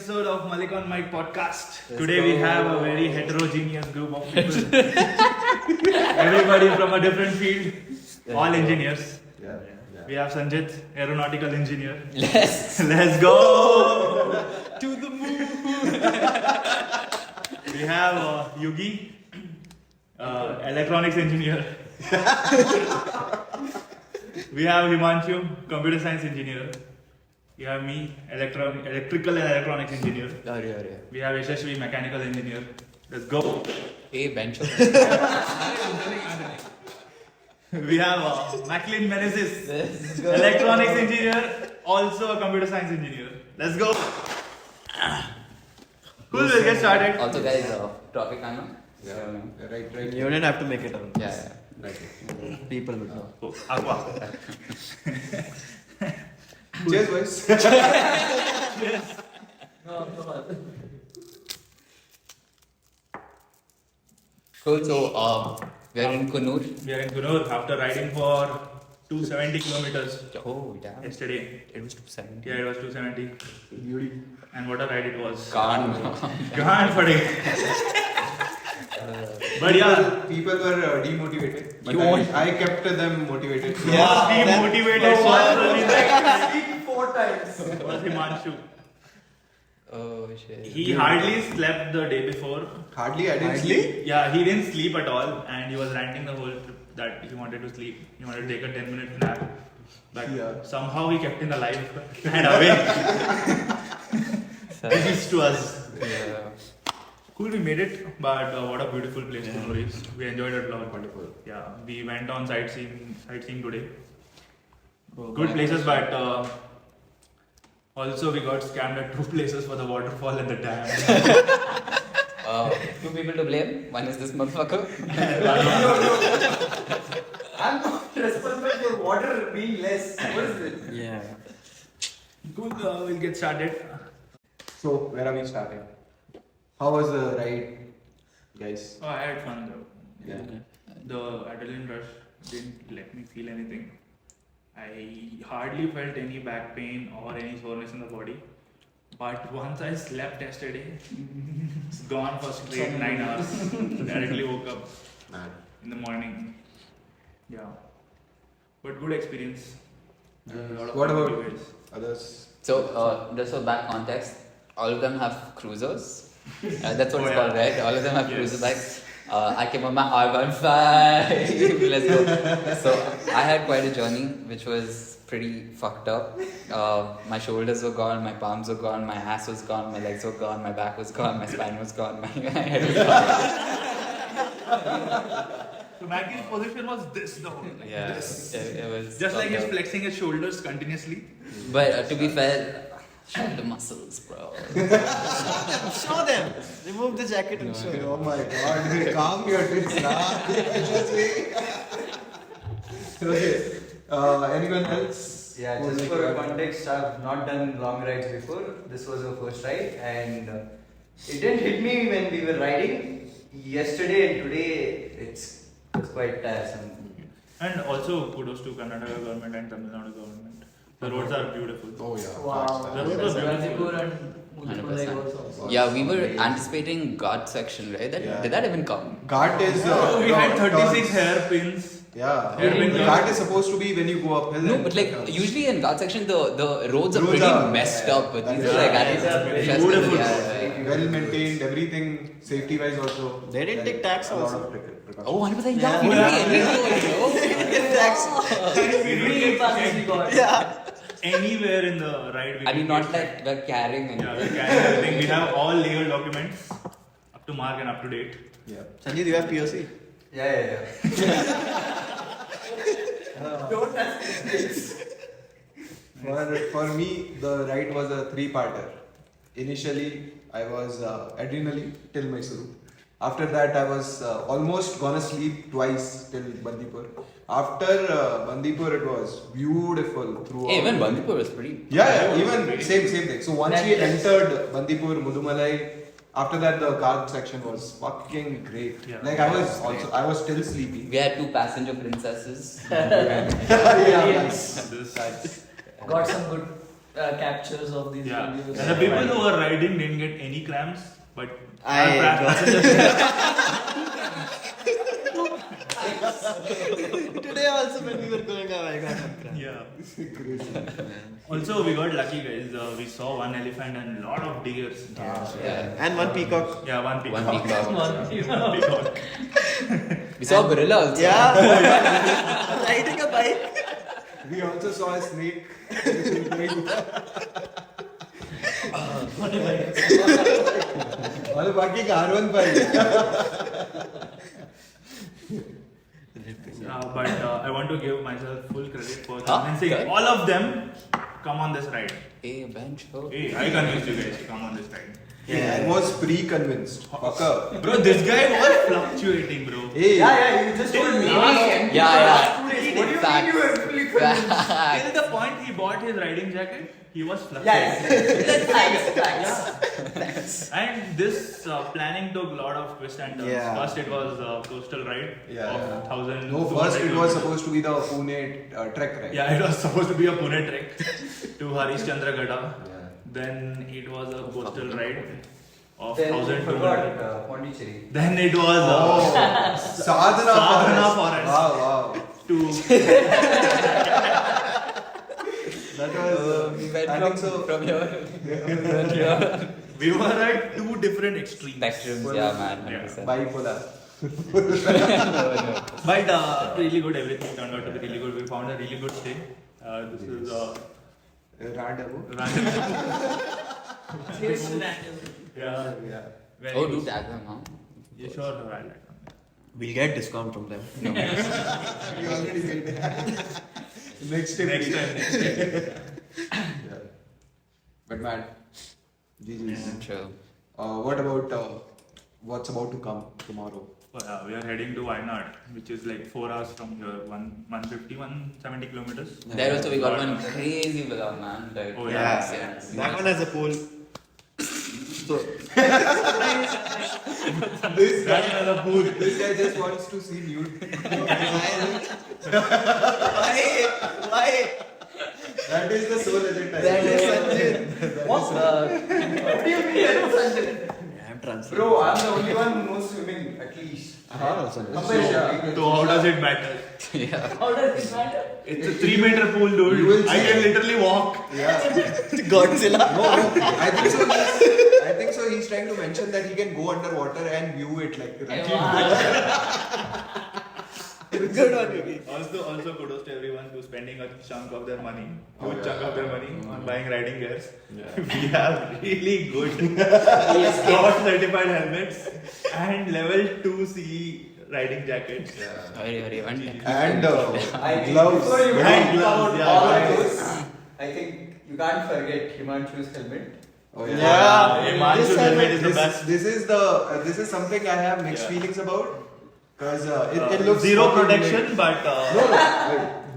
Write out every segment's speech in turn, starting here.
episode of Malik on Mike podcast. Today we have a very heterogeneous group of people. Everybody from a different field, all engineers. We have Sanjit, aeronautical engineer. Let's go to the moon. We have Yugi, electronics engineer. We have Himanshu, computer science engineer. We have me, electrical and electronics engineer. We have Yashashvi, mechanical engineer. Let's go. Hey, bench. We have Macklin Meneses, electronics engineer, also a computer science engineer. Let's go. Cool, we'll get started. Also, guys, topic I know. Right. You didn't have to make it up. Yeah. Right. People would know. Oh, Aqua. Cheers, boys. Cool. So, we are in Kunur. We are in Kunur after riding for 270 kilometers Oh, damn. yesterday. It was 270. Yeah, it was 270. Beauty. And what a ride it was. Can't. Can't put But yeah, People were demotivated. But You won't- I kept them motivated. So demotivated. Speak 4 times. Was Himanshu. Oh, shit. He hardly slept the day before. Hardly, I didn't sleep. Yeah, he didn't sleep at all, and he was ranting the whole trip that he wanted to sleep. He wanted to take a 10-minute nap. But Yeah. somehow he kept him alive and awake. Thanks to us. Yeah. Cool, we made it, but what a beautiful place Kunur is. We enjoyed it a lot. Wonderful. Yeah, we went on sightseeing today. Good places, but also we got scammed at 2 places for the waterfall and the dam. 2 people to blame. One is this motherfucker. I'm not responsible for water being less. What is it? Yeah. Cool, we'll get started. So, where are we starting? How was the ride, guys? Oh, I had fun though. Yeah. The adrenaline rush didn't let me feel anything. I hardly felt any back pain or any soreness in the body. But once I slept yesterday, it's gone for straight 9 hours. Directly woke up Man. in the morning. Yeah. But good experience. And a lot of What fun about with you guys. others? So, just for back context, all of them have cruisers. That's what Oh, it's yeah. called, right? All of them have Yes. cruiser bikes. I came on my R15. Let's go. So I had quite a journey, which was pretty fucked up. My shoulders were gone, my palms were gone, my ass was gone, my legs were gone, my back was gone, my spine was gone, my head was gone. So Maggie's position was this though. Yeah, This. it was Just like fucked he's up. flexing his shoulders continuously. But to be fair, shoulder muscles, bro. Show them. Remove the jacket and show. Oh my god. Calm your tits now. Okay. Anyone else? Yeah, Who was just like, for context, I've not done long rides before. This was our first ride, and it didn't hit me when we were riding. Yesterday and today, it's quite tiresome. And also kudos to Karnataka government and Tamil Nadu government. The roads are beautiful. Oh yeah. Wow. The roads are beautiful. and 100%. Yeah, we were anticipating Ghat section, right? Yeah. Did that even come? Ghat is. We had 36 turns. hairpins. Yeah. Hairpin Ghat is supposed to be when you go uphill. No, and but like turns. usually in Ghat section the roads are Roads pretty are- messed yeah, up, but these that's are like right. These are very festive, beautiful. yeah. Well maintained, everything safety wise also. They didn't take tax a lot also. of precautions. Oh, 100%. Yeah, Yeah. we didn't Yeah. Anywhere in the ride. I mean, not like we're carrying anything. Yeah, we're carrying everything. We have all legal documents up to mark and up to date. Yeah. Sanjit, you have POC? Yeah. Don't touch this. For me, the ride was a 3-parter. Initially, I was adrenaline till Mysuru. After that, I was almost gonna sleep twice till Bandipur. After Bandipur, it was beautiful throughout. Hey, even Bandipur was pretty. Yeah, even same thing. So once we entered Bandipur, Mudumalai, after that the Ghat section was fucking great. Yeah. Like I was still sleepy. We had 2 passenger princesses. Yeah. This Got some good captures of these Yeah. videos. And the people who were riding didn't get any cramps, but I our got- passengers. Today also when we were going up, I got some cramp. Yeah. Also, we got lucky, guys. We saw one elephant and a lot of deers. Yeah. And one peacock. Yeah, one peacock. One peacock. One peacock. We saw gorilla also. Yeah. Riding a bike. We also saw a snake. और बाकी का R15. But I want to give myself full credit for Huh? convincing Okay. all of them come on this ride. Hey, bench. Oh. Hey, I convinced you guys to come on this ride. I was pre-convinced. Fucker. Bro, this guy was fluctuating, bro. Hey. Yeah, you just told me. Yeah. What do you mean you were fully convinced? Till the point he bought his riding jacket, he was fluctuating. Thanks. And this planning took a lot of twists and turns. Yeah. First, it was a coastal ride Yeah, of yeah. 1,000. No, first it was supposed to be the Pune trek, right? Yeah, it was supposed to be a Pune trek to Harishchandra Gada. Yeah. Then it was a coastal ride of Then you 1,200. forgot Pondicherry. Then it was Sadhana Sadhana Forest. Forest. Wow. to That was. I think so. From here. we were at two different extremes. Spectrums, yeah, man. Yeah. 100%. Bipolar. But really good. Everything turned out to be really good. We found a really good stay. This is Random. yeah. Yeah. Very Oh, good. do tag them, huh? Yeah, sure, I'll like them. We'll get discount from them. No. We already made it. Next time. Next time. Yeah. But man, GG's. True. What about what's about to come tomorrow? We are heading to Wayanad, which is like 4 hours from here, 150, 170 kilometers. There also we got one crazy villa, man. Like, Oh, Yeah. That one has a pool. So This That's guy, another pool. this guy just wants to see nude. why? That is the sole agenda. That is Sanjay. What? What do you mean that is Sanjay? I'm translating. Bro, I'm the only one who knows swimming, at least. Compare So how does it matter? Yeah. How does it matter? It's a 3-meter pool, dude. You will I see. can literally walk. Yeah. Godzilla. No, I think so. I think so. He's trying to mention that he can go underwater and view it like Good one, Yuki. Also kudos to everyone who's spending a chunk of their money, Oh, huge yeah. chunk of their money on buying riding gears. Yeah. We have really good SCOT certified helmets and level 2 CE riding jackets. Very, very one. And I gloves. Before you And talk gloves, about yeah, all right. of those, I think you can't forget Himanshu's helmet. Oh, Yeah. Himanshu's This helmet is the this- best. This is something I have mixed Yeah. feelings about because it looks zero fucking protection, like- but No,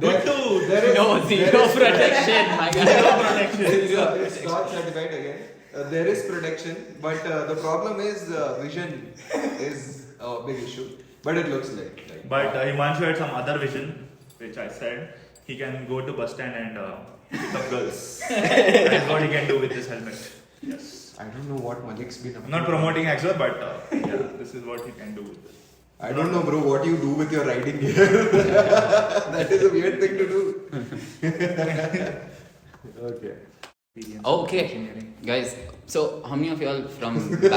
good to there is No, zero protection, my zero guy. protection. It's not certified again. There is protection, but the problem is vision is a big issue. But it looks like. But Himanshu had some other vision, which I said he can go to bus stand and pick up girls. That's what he can do with this helmet. Yes. I don't know what Malik's been up I'm not to. promoting Axel, but yeah, this is what he can do with this. I don't know, bro, what you do with your riding gear. That is a weird thing to do. Okay. Oh, okay. Guys, so how many of y'all from Bangalore?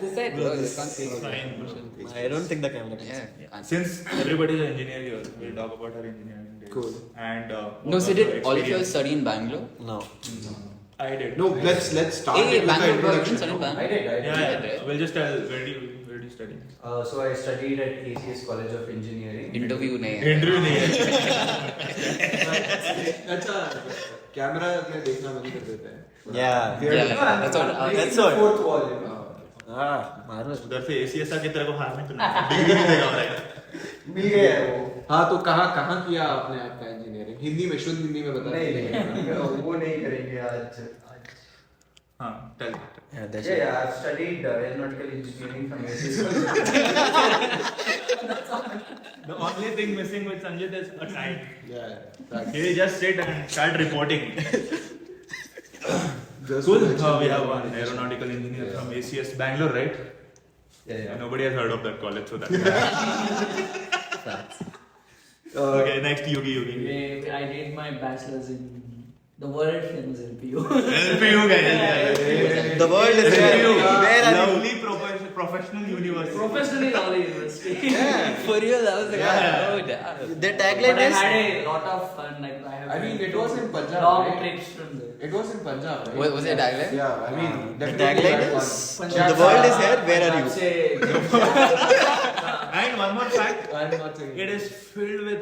This side, bro. This can't see. Fine. I don't think the camera can see. Yeah. can't see. Since everybody is an engineer here, we'll talk about our engineering days. Cool. And what No, was so your did all of you all experience? study in Bangalore? No. I did. No, let's start Hey, it with the Bangalore, bro. You didn't introduction. study in I Bangalore? did, I did. Yeah, Yeah. we'll just tell where do you study? So I studied at ACS College of Engineering. Interview नहीं है. Interview नहीं है. अच्छा camera में देखना बंद कर देते हैं. Yeah. Yeah, that's all. That's the all. fourth wall, you know. मारो. उधर से ACS आके तेरे को हारने तो नहीं डिग्री नहीं देगा भाई. मिल गया है वो. हाँ तो कहाँ किया आपने आपका इंजीनियरिंग हिंदी में शुद्ध हिंदी में बता नहीं, वो नहीं करेंगे आज. Tell. Yeah, I've studied aeronautical engineering from ACS. The only thing missing with Sanjit is a tie. Yeah, facts. He just sit and start reporting. Just Cool. to mention We the have one organization. aeronautical engineer Yeah. from ACS Bangalore, right? Yeah. Nobody has heard of that college, so that. Okay, next Yogi. I did my bachelor's in the world famous LPU. LPU guys. The world is here. LPU. Where are you? Lovely professional university. Professionally knowledge university. For real, that was the Yeah. guy. Oh, damn. Their But tagline I is had a lot of fun. Like I have. I mean, it was in Punjab, long right? trips from there. It was in Punjab, right? Was it tagline? Yeah, I mean, the definitely tagline that is one. the world is here. Where are you? And one more fact. I'm not saying It is filled with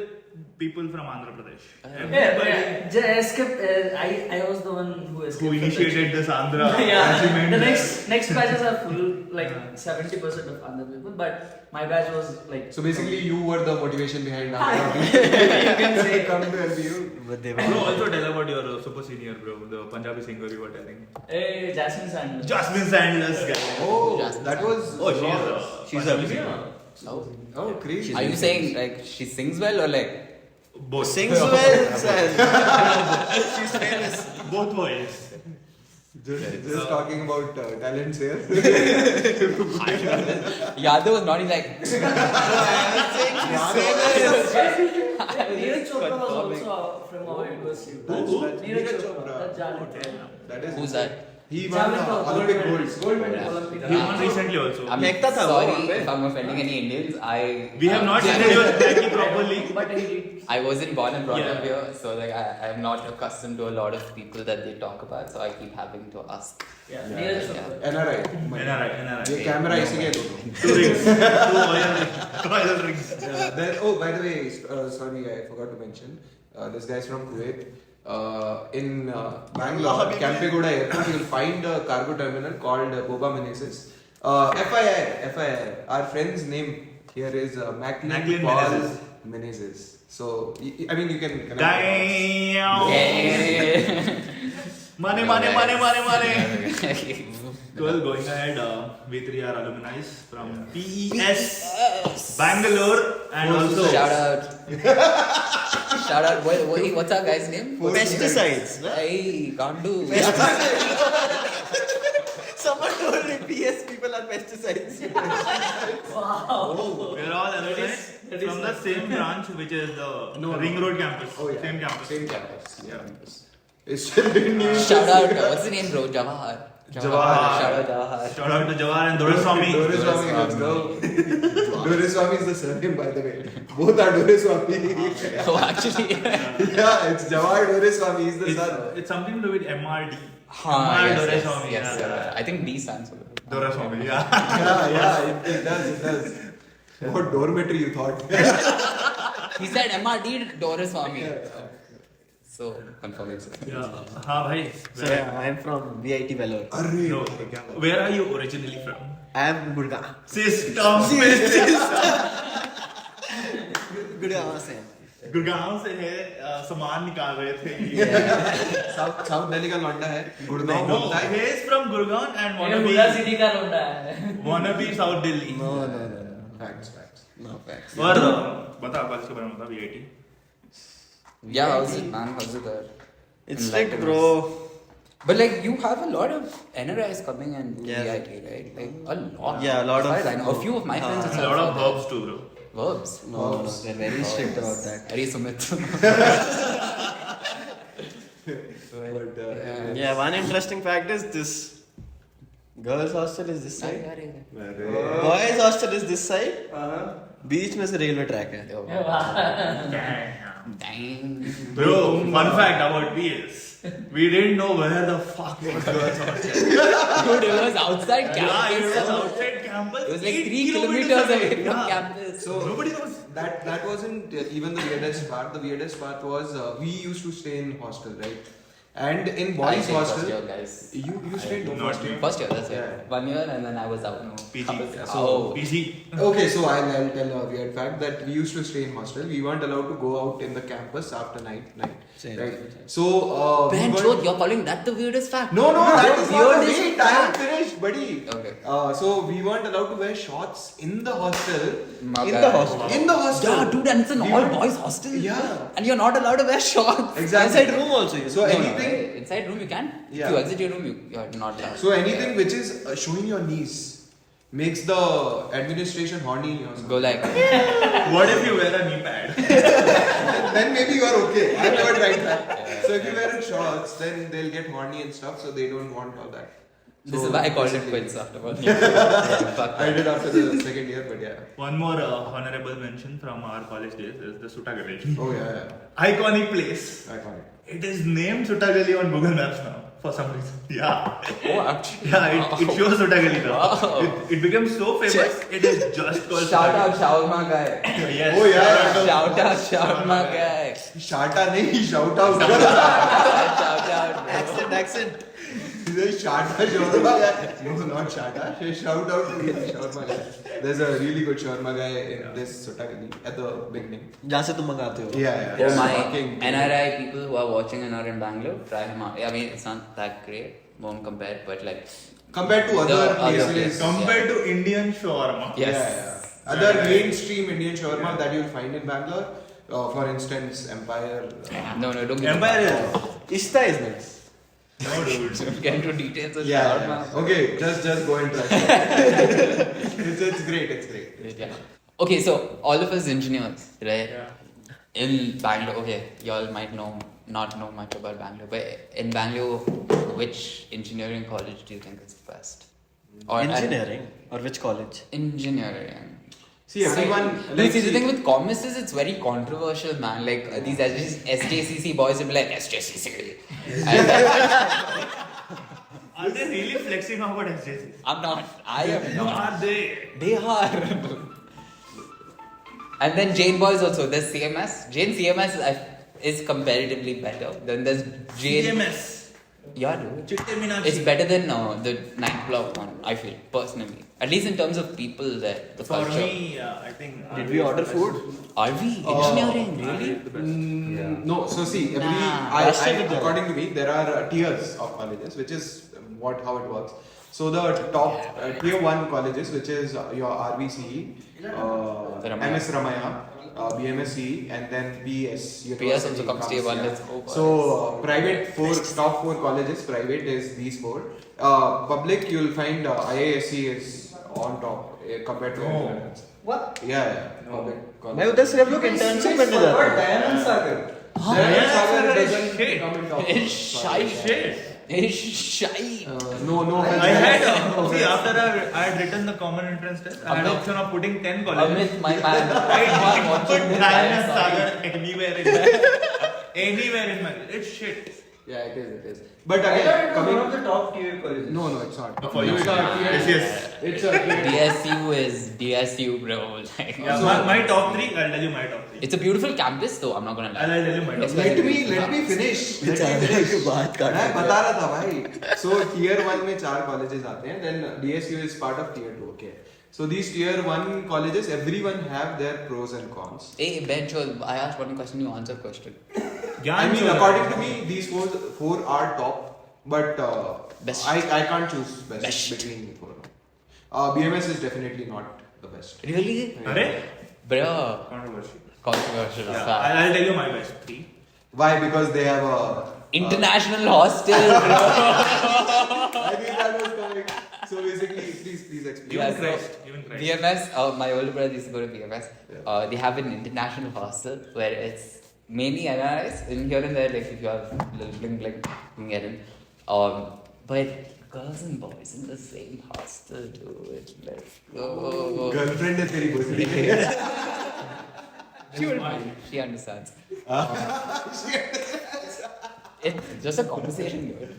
people from Andhra Pradesh. Yeah, Everybody I was the one who escaped. who from that initiated shit. this Andhra Yeah, regiment. the next batches are full, like 70% of Andhra people, but my batch was like. So basically, you were the motivation behind you Andhra can say. come to LPU. But they Bro, were. also tell about your super senior bro, the Punjabi singer you were telling. Hey, Jasmine Sanders. Jasmine Sanders guy. Oh, that was. Oh, she's a Punjabi singer. Oh. Oh, crazy. Are you saying like she sings well or like? Both. Sings well, she's famous. Both ways. Just talking about talents here. Yadav was not like. Neeraj Chopra was also from our university. Who? Neeraj Chopra. That's Javelin. That is Who's that? He won Olympic gold. Gold medal. Olympic. He won recently also. I'm Ekta tha wo sorry वहाँ पे? if I'm offending any Indians. We have not introduced Jackie properly. But he did. I wasn't born and brought up Yeah. here, so like I'm not accustomed to a lot of people that they talk about, so I keep having to ask. Yeah, Neeraj Chopra. NRI. NRI. ये camera इसी के दोनों. 2 rings. 2 oil rings. Then, oh, by the way, sorry, I forgot to mention. This guy's from Kuwait. In Bangalore, Campegoda Airport, you will find a cargo terminal called Boba Menezes. FIR. Our friend's name here is Macklin Macklin Paul Menezes. Menezes. So, I mean, you can connect. Damn. Yeah. Money. Well, going ahead, we three are alumni from PES Bangalore and also Shout out. What's our guy's name? Pesticides. No? Hey, can't do. Someone told me PS people are pesticides. Wow. we're all alumni from the same branch, which is the Ring Road campus. Oh, yeah. Same campus. Same campus. Yeah. It's still in use. Shout out. What's the name, bro? Jawahar. Jawahar. Shout out Jawahar. Shout out to Jawahar and Doreswamy. Doreswamy, let's go. Doreswamy is the surname, by the way. Both are Doreswamy. Oh, actually. Yeah, it's Jawahar Doreswamy. He's the son. It's something to do with MRD. Yes, Doreswamy. yes. Yeah. I think D stands for. Doreswamy, yeah. Yeah, it does. What dormitory you thought? He said MRD Doreswamy. So, confirm it. Yeah. हाँ भाई. So yeah, I am from VIT Vellore. No. Where are you originally from? I am Gurgaon. System. Gurgaon से. गुड़गांव से है सामान निकाल रहे थे. South Delhi का लौंडा है. गुड़गांव No, बोलता है. he is from Gurgaon and ये हुडा wannabe सिटी का लोंडा है. South Delhi. No. Facts. No facts. और बता कॉलेज के बारे में बता VIT. Yeah, how's it, man? How's it there? It's Enlighten like, us. bro. But like, you have a lot of NRIs coming and Yes. VIT, right? Like, a lot. Yeah, a lot As far of- as I know. A few of my friends A itself lot of are there. verbs too, bro. Verbs? No, they're very strict about that. Very Sumit. But Yeah, one interesting fact is this. Girls' hostel is this side. Boys' hostel is this side. बीच में से railway track है. Dang. Bro, fun fact about PS. We didn't know where the fuck was girls' hostel. Dude, it was outside Yeah, campus. it was outside campus. It was like 8 3 kilometers away from Yeah. campus. So Nobody knows. that wasn't even the weirdest part. The weirdest part was we used to stay in hostel, right? And in I boys' stayed first hostel, year, guys. you stayed Not first year. First year, that's it. Yeah. 1 year and then I was out. PG. So, PG. Okay, so I'll tell a weird fact that we used to stay in hostel. We weren't allowed to go out in the campus after night. Same. Right. So we Ben, weren't- you're calling that the weirdest fact? No, that is not the Weirdest weight. I haven't fact. finished, buddy. Okay. So we weren't allowed to wear shorts in the hostel. My In bad. the hostel. In the hostel. Yeah, dude, and it's an We all weren't- boys hostel. Yeah. And you're not allowed to wear shorts. Exactly. Inside room also. So No, no, anything. inside room you can. Yeah. If you exit your room, you're not allowed. So anything which is showing your knees makes the administration horny or something. Go like. What if you wear a knee pad? Then maybe you are okay. I've never tried that. So if you wear shorts, then they'll get horny and stuff. So they don't want all that. This So is why I called it basically- quits after 1 year. Fuck I that. did after the second year, but yeah. One more honorable mention from our college days is the Sutagali. Oh yeah. Iconic place. Iconic. It is named Sutagali on Google Maps now for some reason. Yeah. Oh, actually. Yeah, it shows Sutagali now. Wow. It became so famous, it is just called Shout out Sutagali. shawarma guy. Yes. Oh, yeah. Shout out shawarma guy. Shata nahi, shout out. Shout out. Bro. Accent. Shata shawarma guy. No, not Shata. Shout out to the shawarma guy. There's a really good shawarma guy in this Sutagali at the beginning. जहाँ से तुम मंगाते हो. Yeah. Oh my Fucking- NRI people who are watching and are in Bangalore, try him out. I mean, it's not that great. Won't compare, but like. Compared to The other other places. place. Compared to Indian shawarma. Yes. Other mainstream Indian shawarma that you'll find in Bangalore, for instance, Empire. No, don't get Empire is. Ishta is nice. No, dude. Don't get into details of Yeah. shawarma. Okay, just go and try. It's great. It's great. Yeah. Okay, so all of us engineers, right? Yeah. In Bangalore, okay, y'all might not know much about Bangalore, but in Bangalore, which engineering college do you think is the best? Or Engineering or which college? Engineering. See, everyone. No, see, the thing with commerce is it's very controversial, man. Like these SJCC boys will be like SJCC. And, Are they really flexing about SJC? I'm not. I am No, not. are they? They are. And then Jain boys also. There's CMS. Jain CMS is comparatively better. Then there's Jain. CMS. Yeah, dude. Chitte Meenakshi. It's better than the 9th block one, I feel, personally. At least in terms of people there, the For culture. me, I think. Did we order food? Are we? Engineering, really? No, so see, Nah. according to me, there are tiers of colleges, which is how it works. So the top tier 1 colleges, which is your RVCE, Ramaya. MS Ramaya, BMSCE, and then PS. PS also comes tier 1, let's go. So private top 4 colleges, private is these 4. Public, you'll find IISc is on top compared to everyone else. What? Yeah. Public मैं उधर सिर्फ लोग internship करने जाते हैं. Dayanand Sagar. Dayanand Sagar Sagar is doesn't shit. come in top. It's shy. Shit. It's shy. No. I had, see, after I had written the common entrance test, I had Amit. option of putting 10 colleges. Amit, my man. I didn't watching put this. Dayanand I'm sorry. Sagar anywhere in my, it's shit. Yeah, it is. But I thought again, it was one of coming. the top tier colleges. No, it's not. For you, It's it's a not. tier- Yes. It's a tier- DSU is DSU, bro. Like, Yeah, my top 3, I'll tell you my top 3. it's a beautiful campus, though. I'm not gonna I'll lie. tell you my top It's 3. Let me finish. Let me finish. बात काट मैं बता रहा था भाई. So tier 1 में 4 colleges आते हैं. Then DSU is part of tier 2. Okay. So these tier 1 colleges, everyone have their pros and cons. Hey, Ben, sure, I asked one question, you answer question. I mean, according to me, these 4 are top, but Best. I can't choose best, Best. between 4. BMS is definitely not the best. Really? Arey? Bro. Controversial. Controversial. Yeah, fact. I'll tell you my best 3. Why? Because they have a International hostel, bro. I think that was correct. So basically, please explain. Yeah, Even so Christ. Even Christ. BMS, my older brother used to go to BMS. They have an international hostel where it's mainly NRIs, and here and there, like if you have a little bling bling, you can get in. But girls and boys in the same hostel, dude. Let's go. Girlfriend is very good. She understands. It's just a conversation, dude.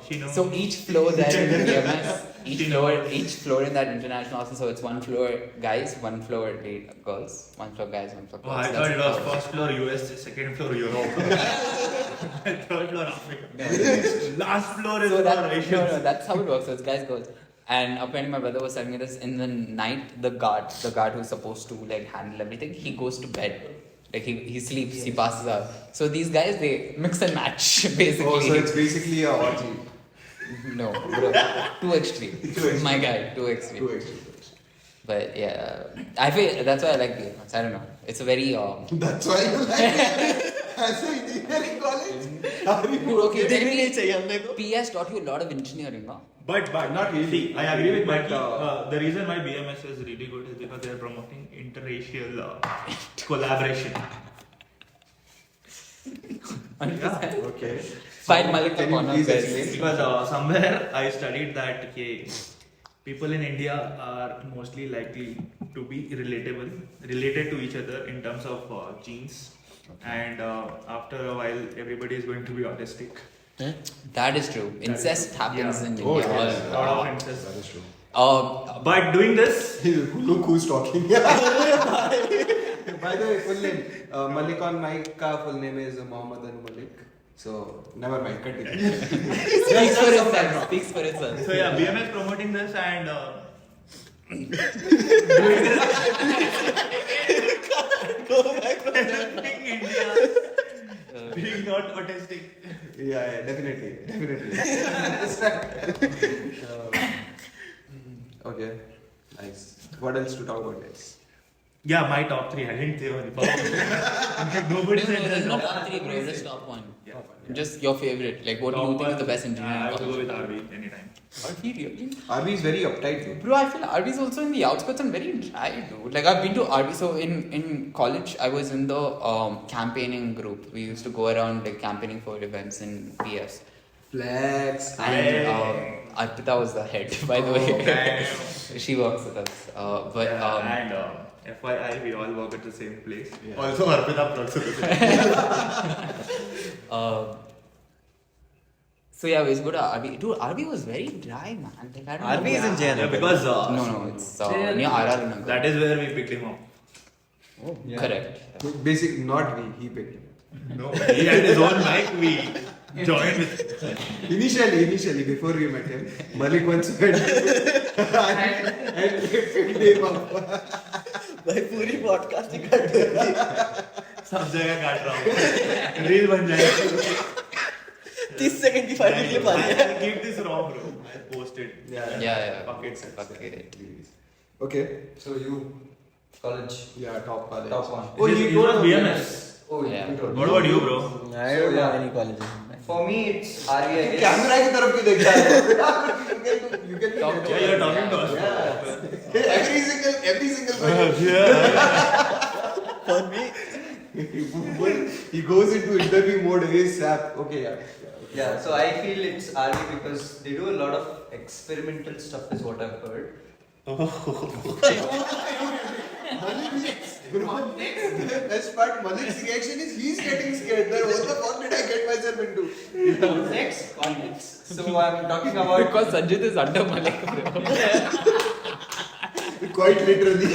She knows. So each floor there in BMS, each floor in that international hostel, so it's one floor guys, one floor girls, one floor guys, one floor Oh, girls. I That's thought it was how- first floor US, second floor Europe. Third floor Africa. Last floor is So for that, Asians. no, that's how it works. So it's guys, girls. And apparently my brother was telling me this in the night, the guard who's supposed to like handle everything, he goes to bed. Like he sleeps, he passes out. So these guys, they mix and match basically. Oh, so it's basically a orgy. No, bro. Too extreme. My guy, too extreme. Too extreme. But yeah, I feel that's why I like BMS. I don't know. It's a very That's why you like it. As an engineering college? Are you okay. Degree नहीं चाहिए हमने को. PS taught you a lot of engineering, huh? But Not really. see, I agree with But, Mikey. The reason why BMS is really good is because they are promoting interracial collaboration. Yeah. Okay. Find Malik the Can you corner, please guys. explain? Because somewhere I studied that people in India are mostly likely to be related to each other in terms of genes, and after a while, everybody is going to be autistic. That is true. Incest happens in India. Oh, all- yes. A lot of incest. That is true. But doing this, Look who's talking. By the way, full name. Malik on mic ka full name is Mohammed Anu Malik. So, never mind. Continue. Speaks for itself. Speaks for itself. so yeah, BMS promoting this and helping India being not autistic. Yeah, definitely. Okay. Nice. What else to talk about, guys? Yeah, my top three. I didn't say only. Nobody said There's that. no top three, bro. Just top one. Yeah. Just your favorite. Like, what do you think is the best I engineering have to go college? with RV anytime. RV, really? RV is very uptight though. Bro, I feel RV is also in the outskirts and very dry, dude. Like, I've been to RV. So, in college, I was in the campaigning group. We used to go around, like, campaigning for events in PS. Flex. And Arpita was the head, by the way. Damn. She works with us. And FYI, we all work at the same place. Yeah. Also, Arpita works at the same place. So yeah, we used to go to RV. Dude, RV was very dry, man. Like, I don't know RV is in why. Jain. Yeah, because No, it's near RR Nagar. that is where we picked him up. Yeah. Correct. Basic, not we. He picked him. No, he had his own mic. We joined with. Initially, before we met him, Malik once went and picked him up. भाई पूरी podcast ही काट दिया. सब जगह काट रहा हूँ. Reel बन जाएगी. 30 सेकंड की फाइल क्लिप आ रही है. Keep this raw, bro. I posted. Yeah. Fuck it. Fuck it. Okay. So you, college. Yeah, top college. Top one. Oh, It you was told BMS. Oh, Yeah. you told. What about you, bro? I don't know any colleges. For me, it's RV, I guess. Camera की तरफ क्यों देख रहा है? You can Talk to Yeah, you're talking to us. Yeah. Every single question. For me, He goes into interview mode ASAP. Okay, yeah. Yeah, so I feel it's RV because they do a lot of experimental stuff, is what I've heard. Best part, Malik's reaction is he's getting scared. Then what the fuck did I get myself into? Next, context. So I'm talking about. Because Sanjit is under Malik, bro. Quite literally.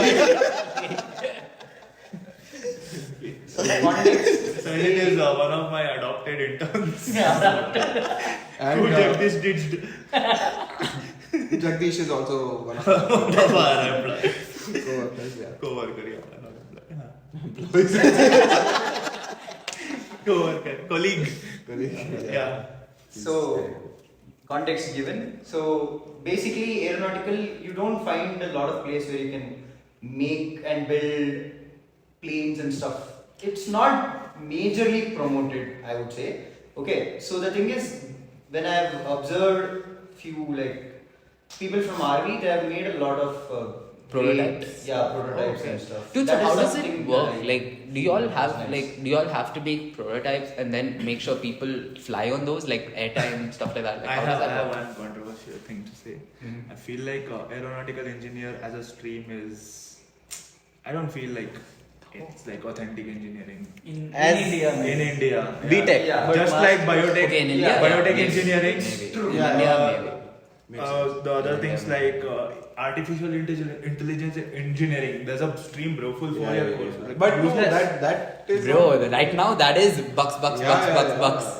Context. Sanjit is one of my adopted interns. And Who Jagdish ditched. Jagdish is also one of One of our employees. co-workers. Yeah. Co-worker, yeah. Co-worker. Colleague. Yeah. So, context given. So, basically, aeronautical, you don't find a lot of place where you can make and build planes and stuff. It's not majorly promoted, I would say. Okay, so the thing is, when I've observed few people from RV, they have made a lot of Prototypes? planes. Yeah, prototypes Okay. and stuff. Dude, so That is how does something it that work? I- Like, do you all have Nice. do you all have to make prototypes and then make sure people fly on those, like airtime stuff like that? Like, I how have, does I that have work? one controversial thing to say. I feel like aeronautical engineer as a stream is. I don't feel like it's like authentic engineering As- India. in India. B.Tech. Yeah. Just like biotech. Okay, in India, biotech maybe. engineering. Maybe. True. In India, maybe. the other things like artificial intelligence engineering. There's a stream, bro, full 4-year course. Like, But no, useless. that is Bro, right now that is bucks. 100%.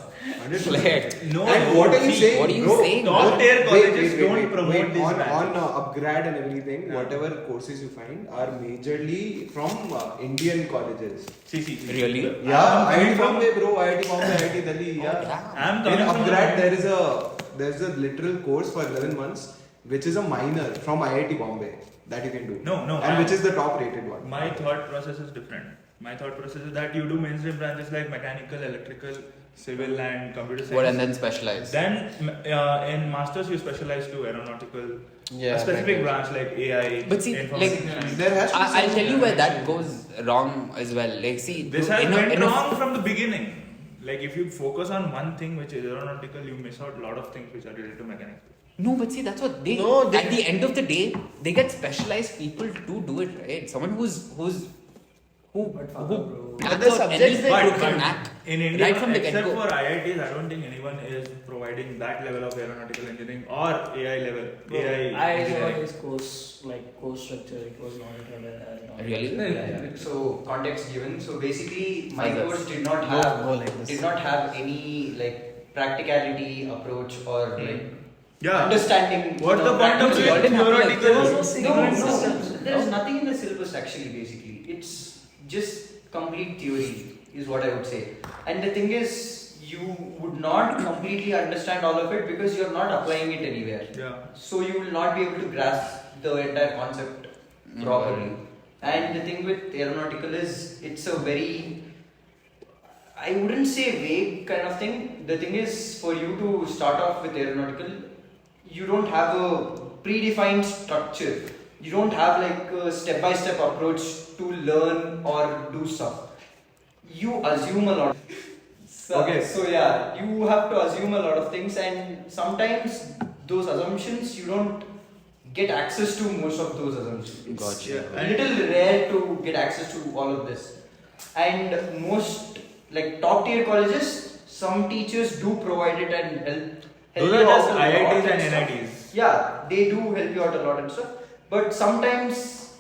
Flat. No, And what are you see, saying? what are you bro? saying? Top tier Wait, colleges wait, don't wait, promote wait. this On branch. upgrad and everything, Yeah. whatever courses you find are majorly from Indian colleges. See. Really? Yeah, I'm IIT from- Bombay, bro, IIT Bombay, IIT Delhi. Yeah. yeah. I'm In coming from upgrad, the- there's a literal course for 11 months, which is a minor from IIT Bombay that you can do. No, And which is the top rated one. My thought process is different. My thought process is that you do mainstream branches like mechanical, electrical, civil, and computer science. What and then specialize? Then in masters you specialize to aeronautical, Yeah, a specific right. branch like AI. But see, like, information science. There has to be I'll some- tell you where that goes wrong as well. Like, see, This has in a- went in a- wrong from the beginning. Like if you focus on one thing which is aeronautical, you miss out a lot of things which are related to mechanics. No, but see, that's what they. No, they- at the end of the day, they get specialized people to do it, right? Someone who But fuck who up, bro. plans the out subjects any they broken knack in India, right from the except get-go. for IITs, I don't think anyone is providing that level of aeronautical engineering or AI level. Bro, AI I engineering. saw his course structure. It was not Really? Yeah. So context given. So basically, my Others. course did not Go have like this. did not have any like practicality approach or like Yeah. understanding. What's the point of You already doing have to, like, There was theoretical? no No, systems. there's nothing in the syllabus actually. Basically, it's just complete theory, is what I would say. And the thing is, you would not completely understand all of it because you're not applying it anywhere. Yeah. So you will not be able to grasp the entire concept properly. And the thing with aeronautical is it's a very, I wouldn't say vague kind of thing. The thing is, for you to start off with aeronautical, you don't have a predefined structure. You don't have like a step-by-step approach to learn or do stuff. You assume a lot. Okay. So yeah, you have to assume a lot of things, and sometimes those assumptions you don't get access to most of those assumptions. It's Gotcha. a little rare to get access to all of this. And most like top tier colleges, some teachers do provide it and help Those are you just out a lot IITs and and stuff. NITs. Yeah, they do help you out a lot and stuff. But sometimes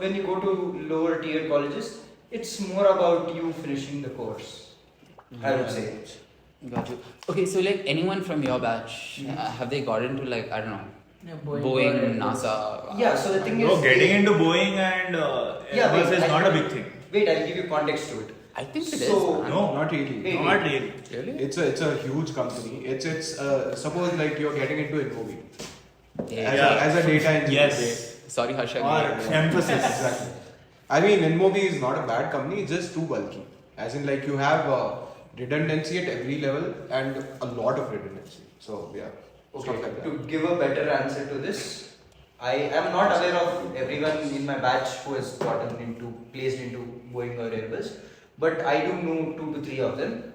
when you go to lower tier colleges, it's more about you finishing the course. I would say. Got you. Okay, so like anyone from your batch, have they got into like, I don't know, Yeah, Boeing, NASA? Yeah, so the thing Bro, is, getting into Boeing and Yeah, Airbus wait, is I- not a big thing. Wait, I'll give you context to it. I think it is. So- man. No, Not really. Wait. not really. Really? It's a huge company. It's suppose like you're getting into Inmobi Yeah. as a data engineer. Yes. Sorry, Harsha. Or emphasis. Exactly. I mean, Inmobi is not a bad company. It's just too bulky. As in, like you have redundancy at every level and a lot of redundancy. So yeah. Okay, Stuff like that. to give a better answer to this, I am not aware of everyone in my batch who has placed into Boeing or Airbus, but I do know 2 to 3 of them.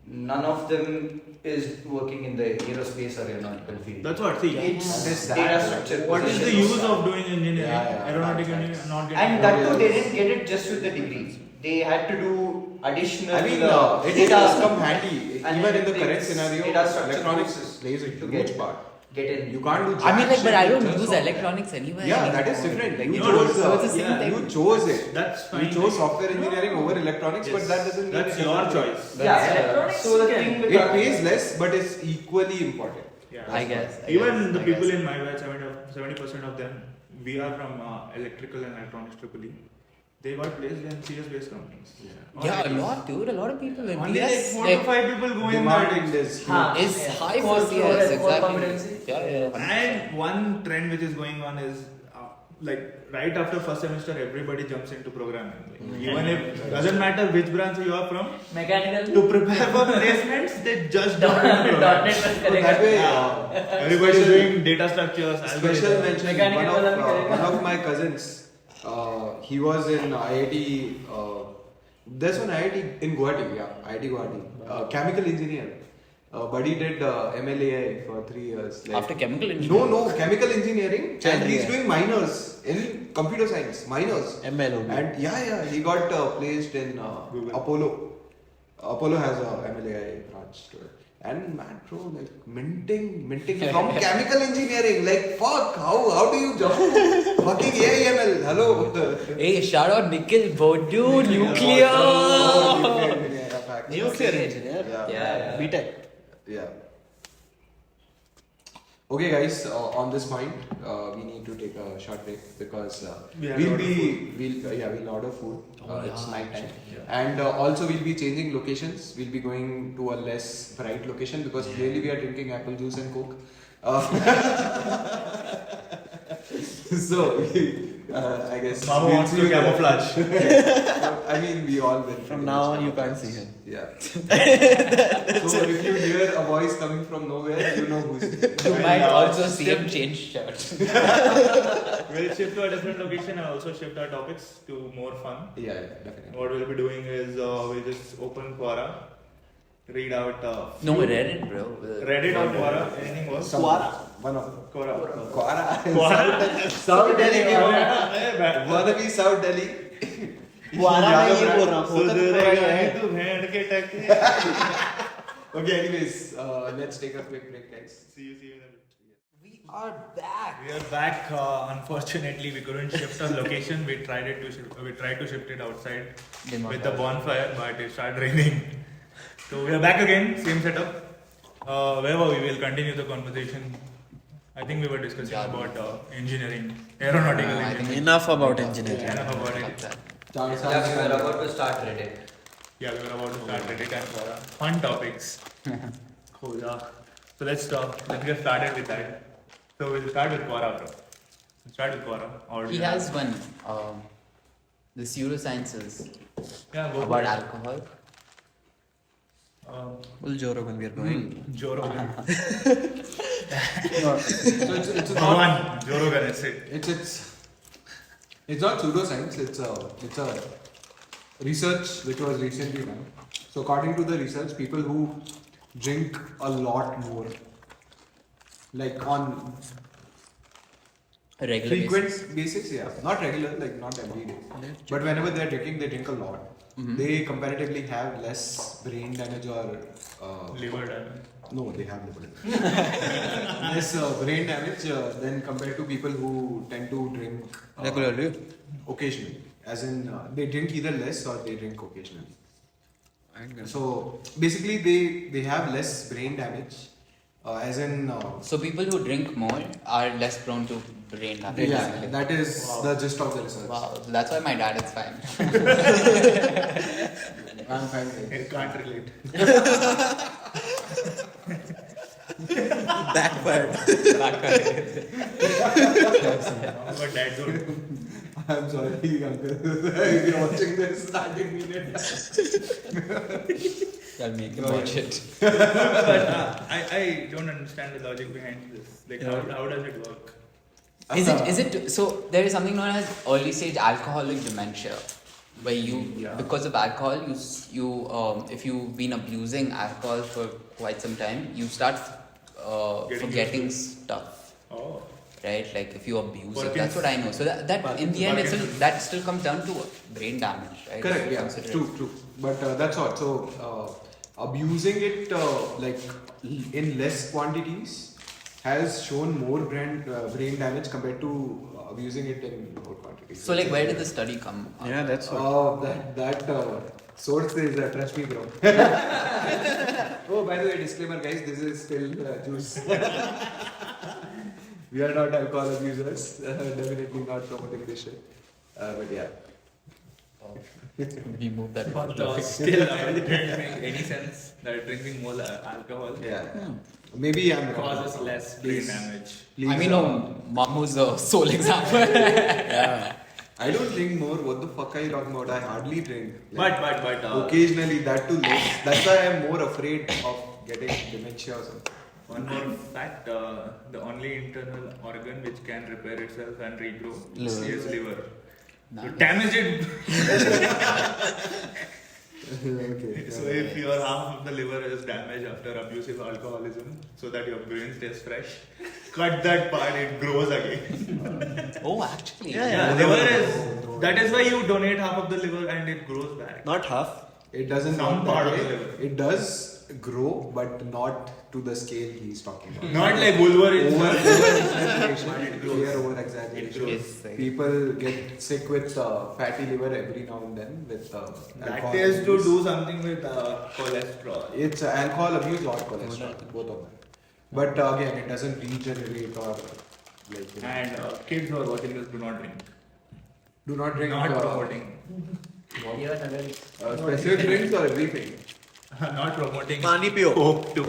None of them is working in the aerospace or aeronautical field. That's what. See, It's What is that? data structure. what is the positions. use of doing engineering, Yeah, aeronautical facts. engineering, not getting? And that too, they didn't get it just with the degree. They had to do additional. I mean, it data does come handy. and Even in the current analytics, scenario, data structure electronics courses plays a to huge get- part. Get in. You can't do. I mean, like, jack but I shit don't with use software. electronics anyway. Yeah, that is anymore. different. Like, You No, chose. so it's the same yeah, thing. You chose it. That's fine. You chose software engineering over electronics, but Yes. that doesn't mean That's it's your easy. choice. Yeah, electronics so the can- thing with It pays less, but it's equally important. Yeah. I guess. Even the I people guess. in my batch, 70% of them, we are from electrical and electronics AAA. They got placed in CS-based companies. Or Yeah, a IITs. lot, dude. A lot of people in Only like PS 4 to 5 people go in Demand that. in this. Huh. is Yeah. high for Core CS, core exactly. competency. Yeah. And one trend which is going on is like right after first semester, everybody jumps into programming. Like, even if doesn't matter which branch you are from, Mechanical. to prepare for placements, they just jump .NET into was programming. correct. That way, Everybody is doing data structures. special algorithms. mention. Mechanical One वाला भी करेगा। of my cousins, he was in IIT. There's one IIT in Guwahati. Yeah, IIT Guwahati. Chemical engineer. But he did MLAI for 3 years. Like, After chemical engineering. No, chemical engineering. Chal And he's raha hai. doing minors in computer science. Minors. ML only. And yeah, he got placed in Google. Apollo. Apollo has a MLAI branch to it. And man, bro, like minting from chemical engineering. Like, fuck, how do you jump to fucking AIML? Hello. Hey, shout out Nikhil Bodu, nuclear. Nuclear engineer. Yeah. BTech. Yeah. Okay, guys. On this point, we need to take a short break because we'll order food. It's night time, and also we'll be changing locations. We'll be going to a less bright location because clearly we are drinking apple juice and coke. So I guess Mama we'll wants see to you there. camouflage. I mean, we all will. From now on, you can't see him. Yeah. So if you hear a voice coming from nowhere, you know who's. You might also see him change shirt. We'll shift to a different location and also shift our topics to more fun. Yeah, definitely. What we'll be doing is we'll just open Quora, read out No, Reddit, bro. Reddit or Quora, anything works. One of them. Quora. Quora. South Delhi. Wanna be South Delhi. Quora में ये बोल रहा हूँ, सुधरेगा होता नहीं है। तू भेड़ के टके. Okay, anyways, let's take a quick break, guys. See you in a bit. We are back. We are back. Unfortunately, we couldn't shift our location. We tried to shift it outside Didn't work with the out. bonfire, but it started raining. So we are back again, same setup. Where were we? We'll continue the conversation. I think we were discussing about engineering, aeronautical I engineering. think Enough about engineering. Enough about it. Yeah, we were about to start Reddit. Yeah, we were about to start Reddit and Quora. Fun topics. Oh yeah. So let's get started with that. So we'll start with Quora, bro. We'll start with Quora. Or He has one. The pseudosciences yeah, go about for it. alcohol. Well, Joe Rogan, we are going. Joe Rogan. So it's Go not on, Joe Rogan, that's it. it's not pseudoscience. It's a research which was recently done. So according to the research, people who drink a lot more, like on A regular frequent basis. basis, yeah, not regular, like not every day, but whenever they're drinking, they drink a lot. They comparatively have less brain damage or Liver damage. no, they have liver damage. Less brain damage than compared to people who tend to drink Regularly. occasionally. As in, they drink either less or they drink occasionally. So basically, they have less brain damage. As in, So people who drink more are less prone to brain damage. yeah, basically. that is the gist of the research. Wow, that's why my dad is fine. I'm fine with it. It can't relate. Backfired. But that's good. I'm sorry, uncle. If you're watching this, I didn't mean it. I'll make him watch it. But I don't understand the logic behind this. Like, how does it work? Is it so? There is something known as early stage alcoholic dementia, where you because of alcohol, you if you've been abusing alcohol for quite some time, you start forgetting stuff. Oh. Right, like if you abuse it, Parkinson's. that's what I know. So that in the end, that still comes down to brain damage, right? Correct, yeah, Consider it. true. But that's all. So abusing it like in less quantities has shown more brain damage compared to abusing it in more quantities. So like, where did the study come? Up? Yeah, that's what. That source is trust me, bro. Oh, by the way, disclaimer, guys. This is still juice. We are not alcohol abusers. Definitely not promoting this shit. But yeah. We moved that part. Still, it doesn't make any sense that drinking more alcohol Yeah. Maybe I'm wrong. causes less brain Please. damage. Please, I mean, Mamu's the sole example. Yeah. I don't drink more. What the fuck are you talking about? I hardly drink. Like, But occasionally, that too less. That's why I'm more afraid of getting dementia or something. one more fact: the only internal organ which can repair itself and regrow is liver. Nice. You damage it. Okay. So if your half of the liver is damaged after abusive alcoholism, so that your brain stays fresh, cut that part. It grows again. Oh, actually. Yeah, liver is. That is why you donate half of the liver and it grows back. Not half. It doesn't Some work part that of the way. liver. It does grow, but not to the scale he's talking about. Not like Wolverine. Over exaggeration, clear over exaggeration. Yes, like- People get sick with fatty liver every now and then with That alcohol is to abuse. do something with cholesterol. It's alcohol abuse or cholesterol, both of them. But again, it doesn't regenerate or like. And kids who are watching this, do not drink. Do not drink. Not promoting. Even adults. Specific drinks or everything. Not promoting. Pani piyo. Coke too.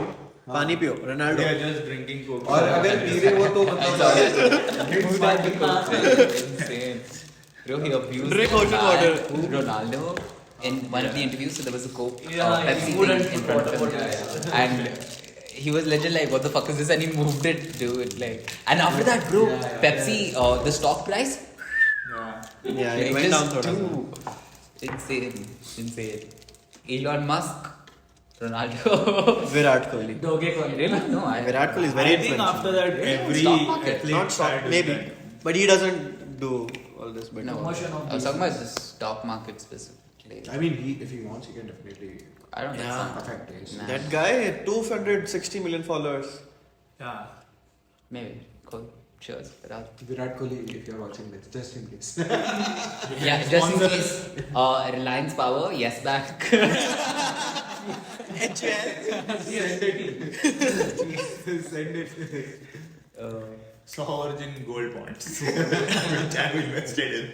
Pani piyo. They Ronaldo. are just drinking Coke. और अगर P रहे हो तो मतलब drinks might be Insane. Bro, he abused Drink ocean Ronaldo- Ronaldo in one of the interviews. So there was a Coke, Yeah, Pepsi he thing wouldn't in put front of water, him, water. and he was legit like, "What the fuck is this?" And he moved it, dude. Like, and after that, bro, Pepsi, the stock price, Yeah. Yeah, it like, went down just thoda. insane. Elon Musk, Ronaldo. Virat Kohli. Dogecoin. No, Virat Kohli is very I think influential. after that, every Stock market. athlete Not stock, tried maybe. that. But he doesn't do all this. But No, Promotion of I was talking about the stock market specifically. I mean, if he wants, he can definitely I don't think Yeah. so. affect it. Nah. that guy had 260 million followers. Yeah. Maybe. Cool. Cheers. Virat. Virat Kohli, if you're watching this, just in case. Yeah, just in case. Reliance Power, yes back. Send it. Sovereign gold bonds, which I've invested in.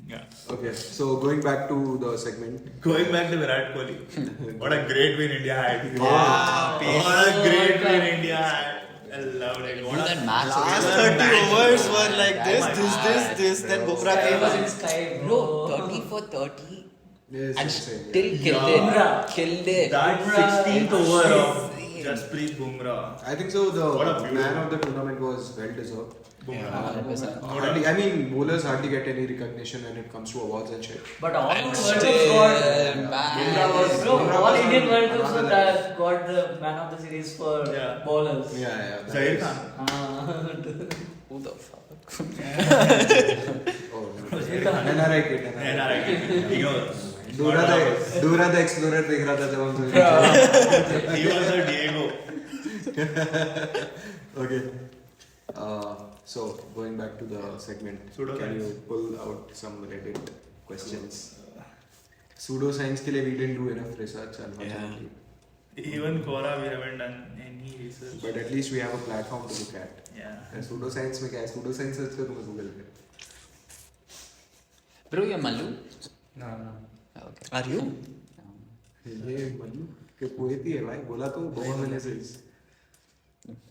Yeah. Okay, so going back to the segment. Going back to Virat Kohli, what a great win India had. Wow. What a great win India had. I loved it. What That a match. Last was- 30 overs were like this, Oh my this, God, this, then bro. Bumrah Sky came was in. in sky, Bro, 30 for 30 Yes, and insane, still yeah. killed Yeah. it. Killed it. That Bumrah 16th over of Insane. Jasprit Bumrah. I think so. What a The beautiful- man of the tournament was well deserved. Bumrah. 100%. Hardly, I mean, bowlers hardly get any recognition when it comes to awards and shit. But all the World Cups Still, got. man. Bumrah was, bro, Bumrah all was Indian on World Cups another that got the man of the series for Yeah. bowlers. Yeah. that Zahir is- Khan. Who the fuck? Oh, no. NRI kid. NRI kid. Ignore. दूरा the explorer देख रहा था जब हम सुने। He was a Diego. Okay. So going back to the segment, Pseudoscience. can you pull out some Reddit questions? Pseudoscience के लिए we didn't do enough research, unfortunately. Even Quora, we haven't done any research. But at least we have a platform to look at. Yeah. And pseudoscience में क्या है? Pseudoscience search करूँगा Google पे. Bro, you're Mallu? No, no. Okay. Are you? ये मल्लू के poet ही है भाई, बोला तो बहुत मैंने से.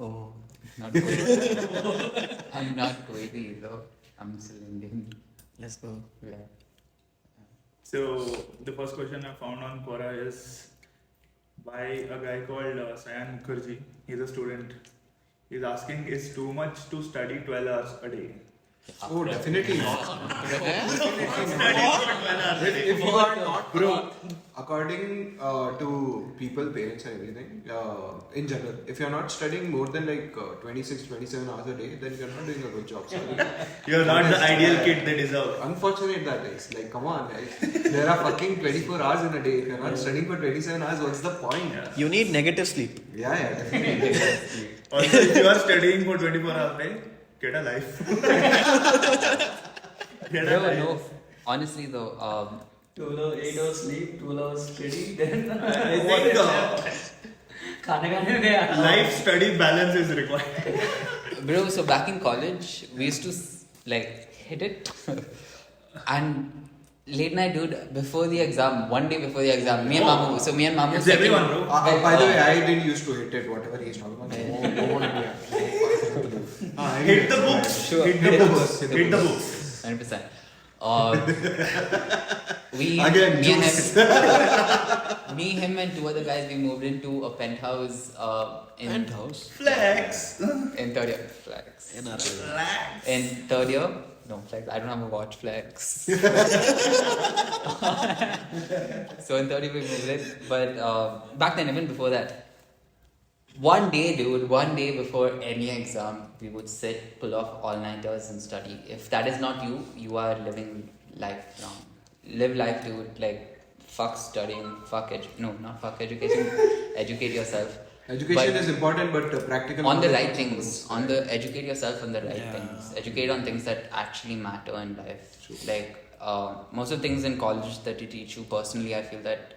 Oh. Not Kuwaiti. I'm not Kuwaiti though. I'm still Indian. Let's go. Yeah. So the first question I found on Quora is by a guy called Sayan Mukherjee. He's a student. He's asking, is too much to study 12 hours a day? Oh, definitely not. If you are not, bro, according to people, parents and everything, in general, if you're not studying more than like 26, 27 hours a day, then you're not doing a good job. Sorry. You're not the ideal kid they deserve. Unfortunate that is. Like, come on, guys. There are fucking 24 hours in a day. If you're not studying for 27 hours, what's the point? You need negative sleep. Yeah, definitely. Also, if you are studying for 24 hours a day, get a life. Get a Bro, life. no. Honestly though, 8 hours sleep, 12 hours study, then I think खाने खाने में गया. life study balance is required. bro, so back in college, we used to like hit it and late night, dude, before the exam, one day before the exam, me and Mamu. It's second- everyone, bro. By the way, I didn't used to hit it, whatever he's talking about. Hit the books. Sure. Hit the books. Hit the books. 100%. We Again, me and juice. him, me, him, and two other guys. We moved into a penthouse in Penthouse? Flex. in third year. Flex. Flex. In third year, no flex. I don't have a watch. Flex. So in third year we moved in, but back then, even before that, one day, dude, one day before any exam, we would sit, pull off all-nighters and study. If that is not you, you are living life wrong. Live life, dude. Like fuck studying, not fuck education, educate yourself. Education But is important, but practical on the knowledge right also things, goes. educate yourself on the right things. Educate on things that actually matter in life. True. Like most of the things in college that they teach you, personally, I feel that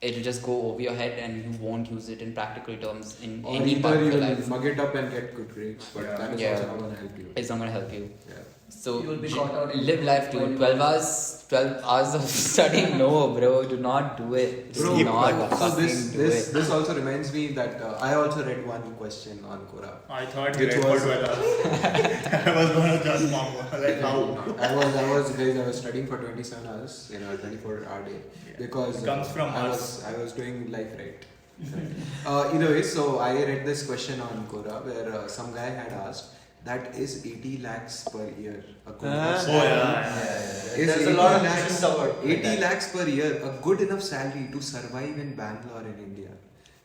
it'll just go over your head and you won't use it in practical terms in Or any part either of you your will life. mug it up and get good grades, but Yeah. that is Yeah. also not going to help you. It's not gonna help you. Yeah. So You will be caught out in live life, dude. 12 hours of studying. No, bro. Do not do it. Bro, Do not so fucking do it. this also reminds me that I also read one question on Quora. I thought you Which read for was- 12 hours. I was gonna just mom. Like how? I was studying for 27 hours in a 24-hour day because It comes from us. I was doing life right. Either way, so I read this question on Quora where some guy had asked that is 80 lakhs per year a good enough Oh salary? yeah. Is There's a 80 lot of lakhs- questions about 80 that. lakhs per year a good enough salary to survive in Bangalore in India?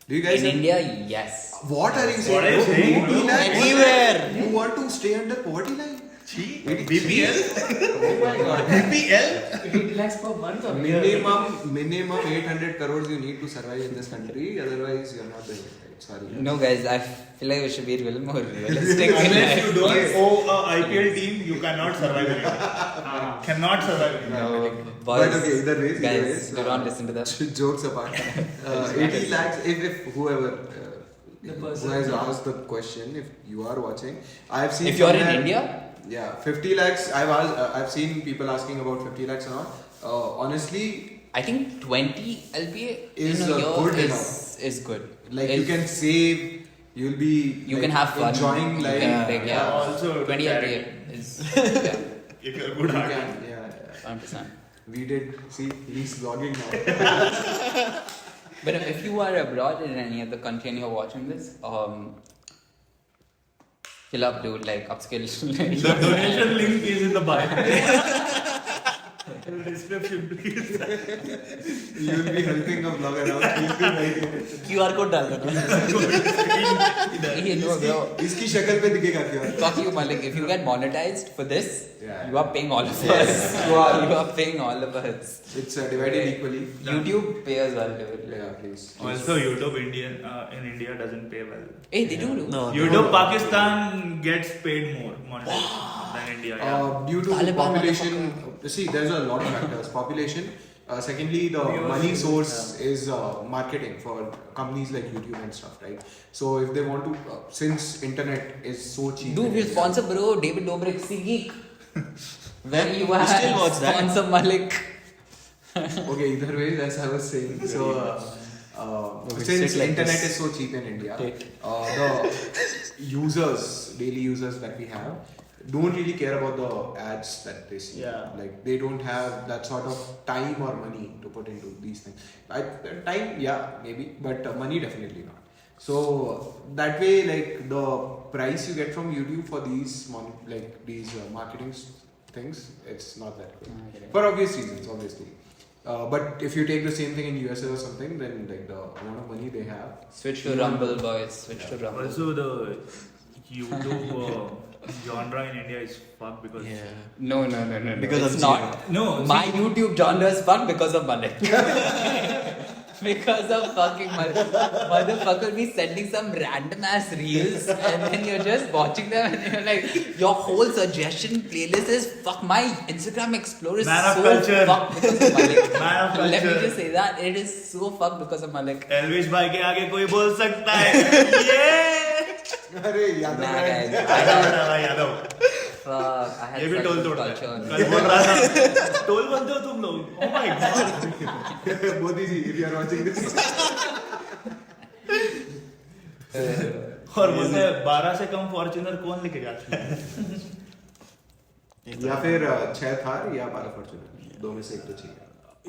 Do you guys In India, yes. What are you saying? What are you bro? saying, 80 bro? lakhs? Anywhere. You want to stay under poverty line? BPL? Oh my god. BPL? 8 lakhs per month or year? Minimum 800 crores you need to survive in this country. Otherwise, you're not doing it right. Sorry. No, guys. I feel like we should be a little more realistic. in Unless life. you don't own a IPL team, you cannot survive in India. Cannot survive in India. No, But boys, okay, either ways, guys, do not listen to that. Jokes apart. 80 lakhs, if whoever The who person. has asked the question, if you are watching, I've seen. If you're in somewhere- India, Yeah, 50 lakhs. I've seen people asking about 50 lakhs and all. Honestly, I think 20 LPA Is, in a year good is good. like you Is- can save, you'll be. You like, can have fun. enjoying You life. can, like, yeah. Also, 20 charity. LPA is yeah, If you're good You at can, it. yeah. 100%. We did. See, he's vlogging now. But if you are abroad in any other country and you're watching this, fill up, dude. Like upskill. The donation link is in the bio. In the description, please. You'll be helping a vlogger out. He'll be like, QR code डाल देना. Hey, no, bro. इसकी शक्ल पे दिखेगा क्या? Fuck you, Malik. If you get monetized for this, Yeah. you are paying all of Yes, us. you are. You are paying all of us. It's divided equally. YouTube pays well, dude. Yeah, please. Also, YouTube in India doesn't pay well. Hey, they do. No. YouTube Pakistan gets paid more monetized than India. Yeah. Due to Taliban population, see, there's a lot of factors. Population. Secondly, the money source is marketing for companies like YouTube and stuff, right? So if they want to, since internet is so cheap. Dude, in we India- sponsor bro David Dobrik SeatGeek. Where you are? still watch that. Sponsor Malik. Okay, either way, as I was saying. So, since sit like internet this. is so cheap in India, Take. the users, daily users that we have, don't really care about the ads that they see. Yeah. Like they don't have that sort of time or money to put into these things. Time, yeah, maybe, but money definitely not. So that way, like the price you get from YouTube for these marketing things, it's not that good. I get it. For obvious reasons, obviously. But if you take the same thing in USA or something, then like the amount of money they have. Switch to Rumble, boys. Switch to Rumble. Also, the YouTube genre in India is fucked because. Yeah. No. Because it's of not. No, My YouTube genre is fucked because of Malik. Because of fucking Malik. Motherfucker will be sending some random ass reels and then you're just watching them and you're like, your whole suggestion playlist is fuck. My Instagram Explorer is Man of so culture. fucked because of Malik. Man of Let me culture. just say that. It is so fucked because of Malik. Elvish भाई के आगे कोई बोल सकता है ये अरे Yadav Nah, brand. guys. I don't. Yadav Fuck. I had ये भी such टोल good तोड़ता culture. है कल बोल रहा था टोल बनते हो तुम लोग oh my God Modi ji, if you are watching this. और बोलते हैं 12 से कम फॉर्च्यूनर कौन लेके जाता है या फिर 6 थार या 12 फॉर्च्यूनर, दो में से एक तो चाहिए.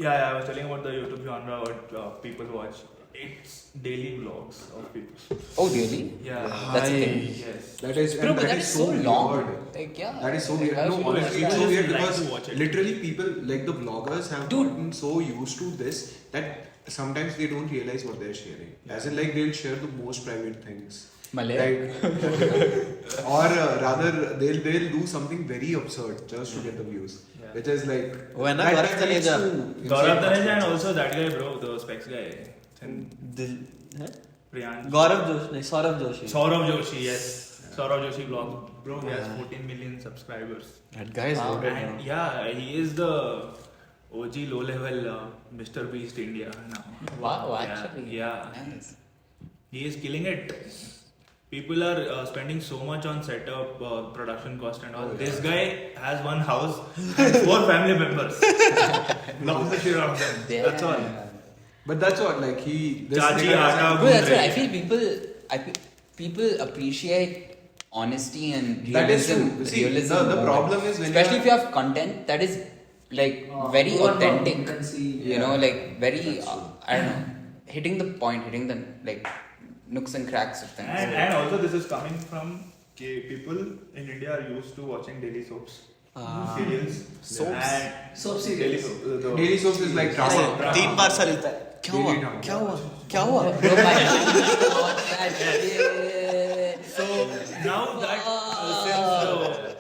Yeah, I was telling about the YouTube genre what people watch. It's daily vlogs of people. Oh, really? Yeah. That's the thing. Yes. That is, Bro, and but that is so long. weird. Like, yeah. That is so weird. Why No, should you honestly, watch it's that? so weird Like because to watch it. literally people, like the vloggers, have Dude. gotten so used to this that sometimes they don't realize what they're sharing. As in, like they'll share the most private things. Malay. Right? Or rather, they'll do something very absurd just to get the views. Yeah. which is like. When that Gaurav guy needs Taneja. to Gaurav insane Taneja and performance. also that guy, bro, the Specs guy. Dil- huh? Priyansh. Gaurav Joshi, no, Saurabh Joshi. Saurav Joshi, yes. Saurav Joshi vlog. Bro, he has 14 million subscribers. That guy is Wow. loaded. And yeah, he is the OG low level Mr. Beast India now. Wow, Yeah, actually. yeah. Nice. He is killing it. People are spending so much on setup, production cost and all. This guy has one house and 4 family members. Lock the shit out of them. Yeah. That's all. But that's what, like, this Chachi nigga aata doesn't- Bro, that's what I feel. People appreciate honesty and realism. That is true. See, realism the more. problem is when especially you if you have content that is like very overall, authentic. You can see. You know, like very That's true. I don't know, hitting the point, hitting the like nooks and cracks of things. And also this is coming from people in India are used to watching daily soaps. Serials. Soaps? And Soap serials. daily soap. Daily soaps is like ऐसे drama. 3 बार सा रहता है क्या हुआ Daily drama. क्या हुआ क्या हुआ Bro, watch that shit. So now that since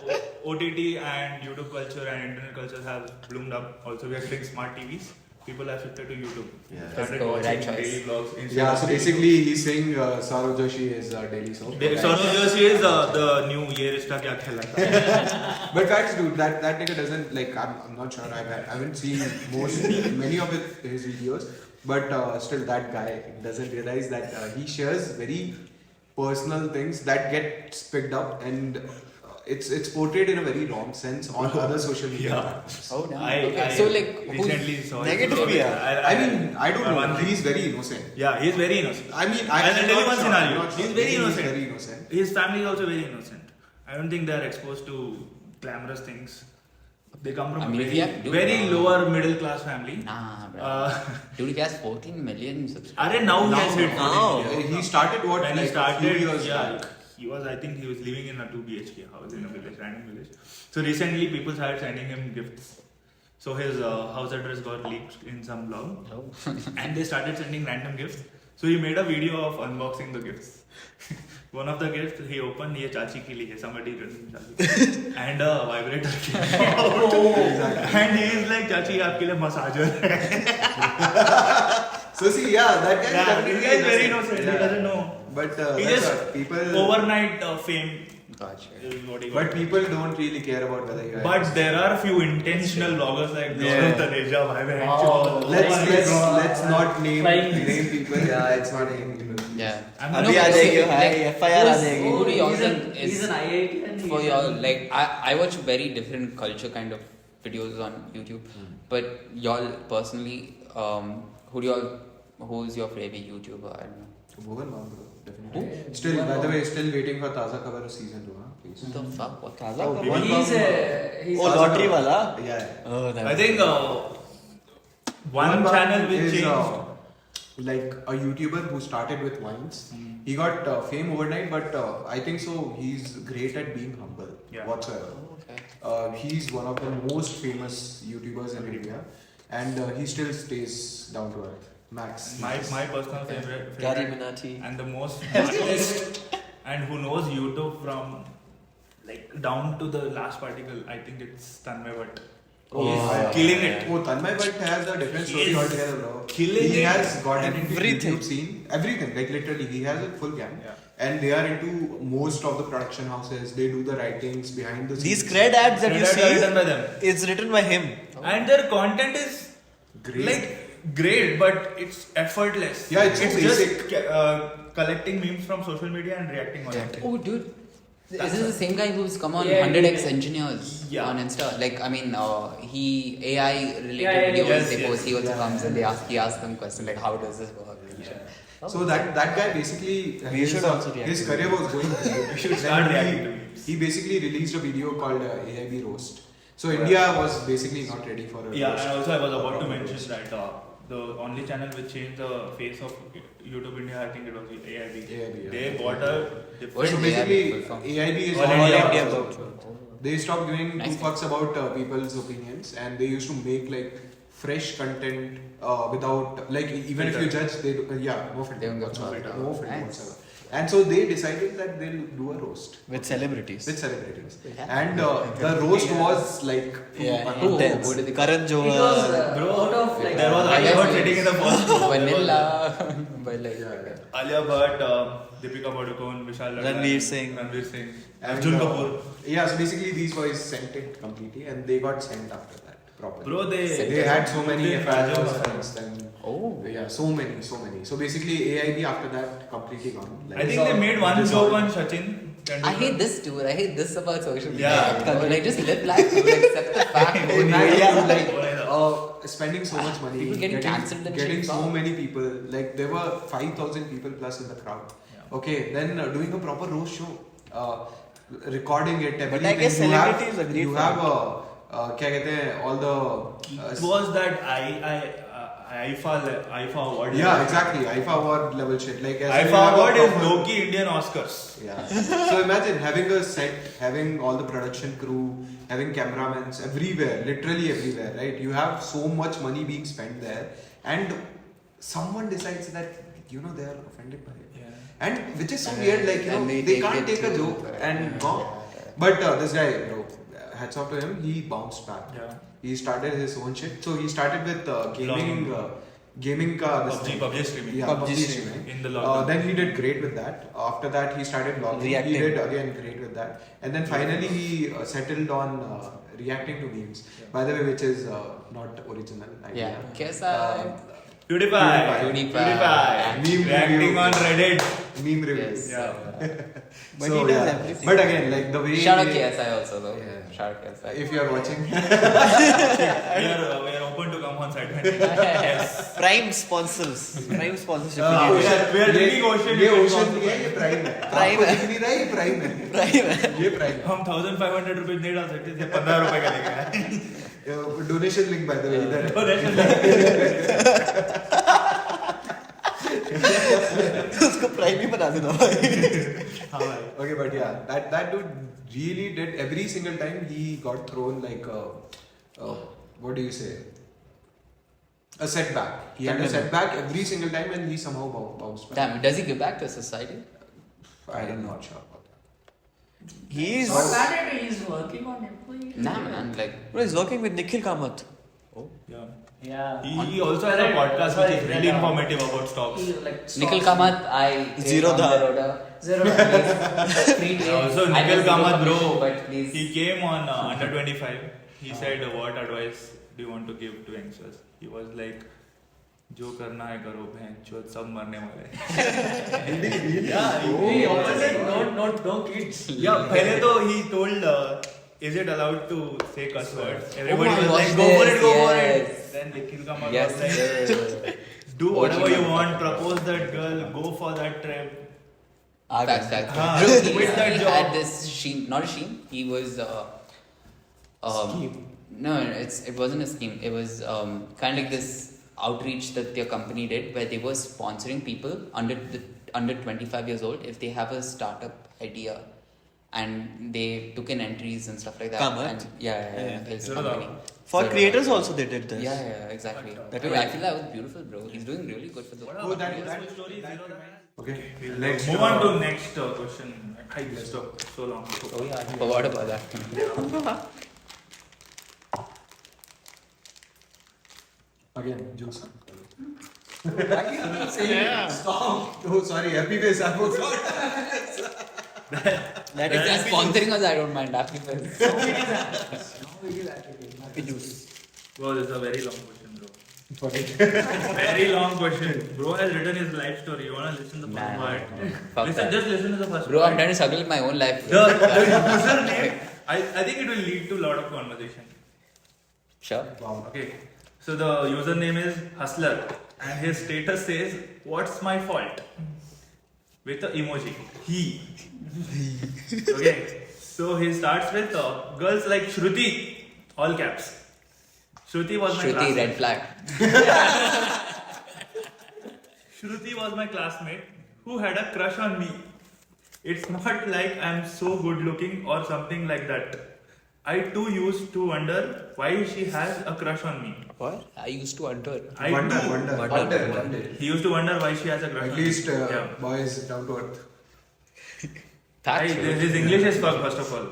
the OTT and YouTube culture and internet culture have bloomed up, also we are getting smart TVs. People have shifted to YouTube. Yeah. Started Let's go, watching right choice. daily vlogs. instead Yeah, of so daily basically he's saying Saurav Joshi is daily soap. Saurav Joshi is the new Ye Rishta Kya Kehlata. But facts, dude, that nigga doesn't like. I'm not sure. I haven't seen many of his videos, but still that guy doesn't realize that he shares very personal things that get picked up and. It's portrayed in a very wrong sense on other social media Yeah. platforms. Oh, damn. I Okay. So like who's recently saw Negative it. bhi hai. I mean, I don't One know. thing. He's very innocent. Yeah, he's very innocent. I mean, I'll I'm tell you not one sure. scenario. I'm not sure. He's very Maybe innocent. He's very innocent. His family is also very innocent. I don't think they are exposed to glamorous things. They come from I mean, a if very, you have- dude, very lower middle class family. Nah, bro. Uh, Dude, he has 14 million subscribers. Are now he has hit 14 Now. million. He started what When like he started, a few years yeah, back. he was. I think he was living in a 2 BHK house in a village, random village. So recently, people started sending him gifts. So his house address got leaked in some blog, and they started sending random gifts. So he made a video of unboxing the gifts. One of the gifts he opened, ये चाची के लिए, somebody written चाची, and a vibrator came out. And he is like, चाची आपके लिए massager है. So see, yeah, that guy is Yeah, definitely this guy is very innocent. Yeah. He doesn't know. But He that's just what people. overnight fame Gotcha. is what he But got. people don't really care about whether you. But there are few intentional bloggers like Yeah. Gaurav Taneja, bhai bhai, Wow. Let's not name Flying. people. Yeah, it's not name people. Yeah. I'm अभी not- आ जाएगी like- भाई FIR आ जाएगी Who do you all he's an, think is- he's an IIT and For he's y'all, an- like I watch very different culture kind of videos on YouTube, but y'all personally, who's your favorite YouTuber? I don't know. Bhuvan Mam, bro, definitely. Still, by the way, still waiting for Taza Khabar season 2, huh? Please. What the fuck? What? ताजा Oh, खबर? he's Oh, lottery वाला? Yeah. Oh, that I think one Bhuvan Mam channel which is, changed. like a YouTuber who started with Vines. He got fame overnight, but I think so. He's great at being humble Yeah. whatsoever. Okay. He's one of the most famous YouTubers in India, and he still stays down to earth. Max. My personal favorite, Gary Minati. and the most smartest and who knows YouTube from like down to the last particle. I think it's Tanmay Bhatt. He's yeah. killing it. Oh, Tanmay Bhatt has a different He story is altogether, bro. killing He it. has gotten into Everything. YouTube scene, everything, like literally. He has a full gang, Yeah. and they are into most of the production houses. They do the writings behind the scenes. These cred ads that you Credits are written see, by them. it's written by him. And their content is Great. like great, but it's effortless. Yeah, it's so just collecting memes from social media and reacting on it. Oh, dude. Is this the same guy who's come on Yeah, 100x yeah. engineers Yeah. on Insta? Like, I mean, he AI related Yeah, yeah, videos yes, they yes. post. He also Yeah. comes and he asks them questions like, how does this work? and shit. So that guy basically We should also react his to career was going. We should start reacting to memes. He basically released a video called AIB roast. So India was basically not ready for a Yeah, roast. and also I was about to mention that the only channel which changed the face of YouTube India, I think it was AIB. AIB, yeah. They bought a What different. So is basically, full form? AIB is All all India India. Board. They stopped giving Nice. two fucks about people's opinions, and they used to make like fresh content without like even if you Filter. judge, they do, yeah, no filter They don't go whatsoever. filter. No filter Nice. whatsoever. And so they decided that they'll do a roast With celebrities. with celebrities. And the roast was like Intense. Who did they- Karan It Johar. was out of like. There was Alia Bhatt sitting in the first row. Vanilla. But like, Alia Bhatt, Deepika Padukone, Vishal Ladha, Ranveer Singh. Ranveer Singh, And, Arjun Kapoor. Yeah, so basically these boys sent it completely and they got sent after that properly. Bro, They had so many they- FIRs against them. oh. Yeah, so many. So basically AIB after that completely gone. I think they made one joke on Sachin. I hate this dude. I hate this about social media. Yeah. Like just live life, dude. Accept the fact. dude. Imagine like spending so much money, People getting cancelled and getting shit, so wow. many people. Like there were 5,000 people plus in the crowd. Okay, then doing a proper roast show, recording it. But I everything. guess You have- celebrities agreed You for have क्या कहते हैं all the It was that IFA award. yeah, exactly. IFA award level shit. Like as IFA you have a award is proper- low-key Indian Oscars. Yeah. So imagine having a set, having all the production crew, having cameramans everywhere, literally everywhere, right? You have so much money being spent there, and someone decides that they are offended by it, and which is so weird. Like And they they can't take take a it joke too. and go. But this guy, bro, hats off to him. He bounced back. Yeah. He started his own shit. So he started with gaming. Gaming ka this thing. PUBG streaming. Yeah, PUBG PUBG streaming. streaming. In the lockdown. Then he did great with that. After that, he started vlogging. Reacting. He did again great with that. And then finally, he settled on reacting to memes. By the way, which is not original idea. Yeah. Kaisa? PewDiePie. Meme Reacting review. on Reddit. Meme reviews. Yes. Yeah. But he does everything. But again, like the way. Shout out KSI also though. Yeah. Shout out KSI. If you are watching. We are open to come on side. Yes. Prime sponsors. Prime sponsorship. we are drinking Ocean. ये ocean नहीं है, ये prime है. Prime आपको है. दिख नहीं रहा है, ये प्राइम है. Prime है. ये प्राइम है. हम 1500 रुपए नहीं डाल सकते थे, 15 रुपए का लेके donation link by the way इधर है. उसको प्राइम ही बना देना भाई. Okay, but yeah, that dude really did every single time he got thrown like what do you say? A setback. He had a setback every single time and he somehow bounced back. Damn, does he give back to society? I'm not sure about that. He's Not bad, he's working on employees. Nah, man. Like, bro, he's working with Nikhil Kamath. Yeah. Yeah. He also has a podcast which is really informative about stocks. He, like, Nikhil stocks. Kamath, I Zero on Dha. Zerodha. Zero. Free trade. Also, I Nikhil know zero Kamath, bro, commission, but please. he came on under 25. He said, "What advice do you want to give to youngsters?" He was like, "जो करना है करो, बहन, सब मरने वाले हैं." Yeah, He also said no kids. Yeah, पहले तो he told, is it allowed to say cuss words? Everybody I was like, watched go for it, this, go for it. yes. Then Nikhil Kamath Yes, was like, sir. do whatever you OG want, man. propose that girl, go for that trip. Facts. Ah, Bro, he quit that recently job. had this scheme, not a scheme. He was Scheme. No, it wasn't a scheme. It was kind of like this outreach that their company did, where they were sponsoring people under 25 years old if they have a startup idea, and they took in entries and stuff like that. Kamath? And yeah, his Zero company. For Zero creators Dha. also they did this. Yeah, exactly. That Dude, was- I feel that was beautiful, bro. He's doing really good for the. Oh, that story, Okay. Let's move on to next question. I let's talk so long. Oh yeah, I forgot about that. Again, juice. Stop. Oh, sorry. Happy face. I forgot. That If is they're sponsoring us, I don't mind. Happy face. happy juice. Bro, this is a very long question, bro. Very long question. Bro has written his life story. You wanna listen to the first Nah. part? Fuck Listen, that. just listen to the first Bro, part. I'm trying to struggle with my own life. The username, I think it will lead to a lot of conversation. Sure. Okay. So the username is Hustler and his status says, "What's my fault?" With the emoji. He. Okay. So he starts with girls like Shruti, all caps. Shruti was my Shruti, classmate. red flag. Shruti was my classmate who had a crush on me. It's not like I'm so good looking or something like that. I too used to wonder why she has a crush on me. What? I used to wonder. I too. Wonder. He used to wonder why she has a crush At on least me. Yeah. boys down to earth. That's His English is fucked, first of all.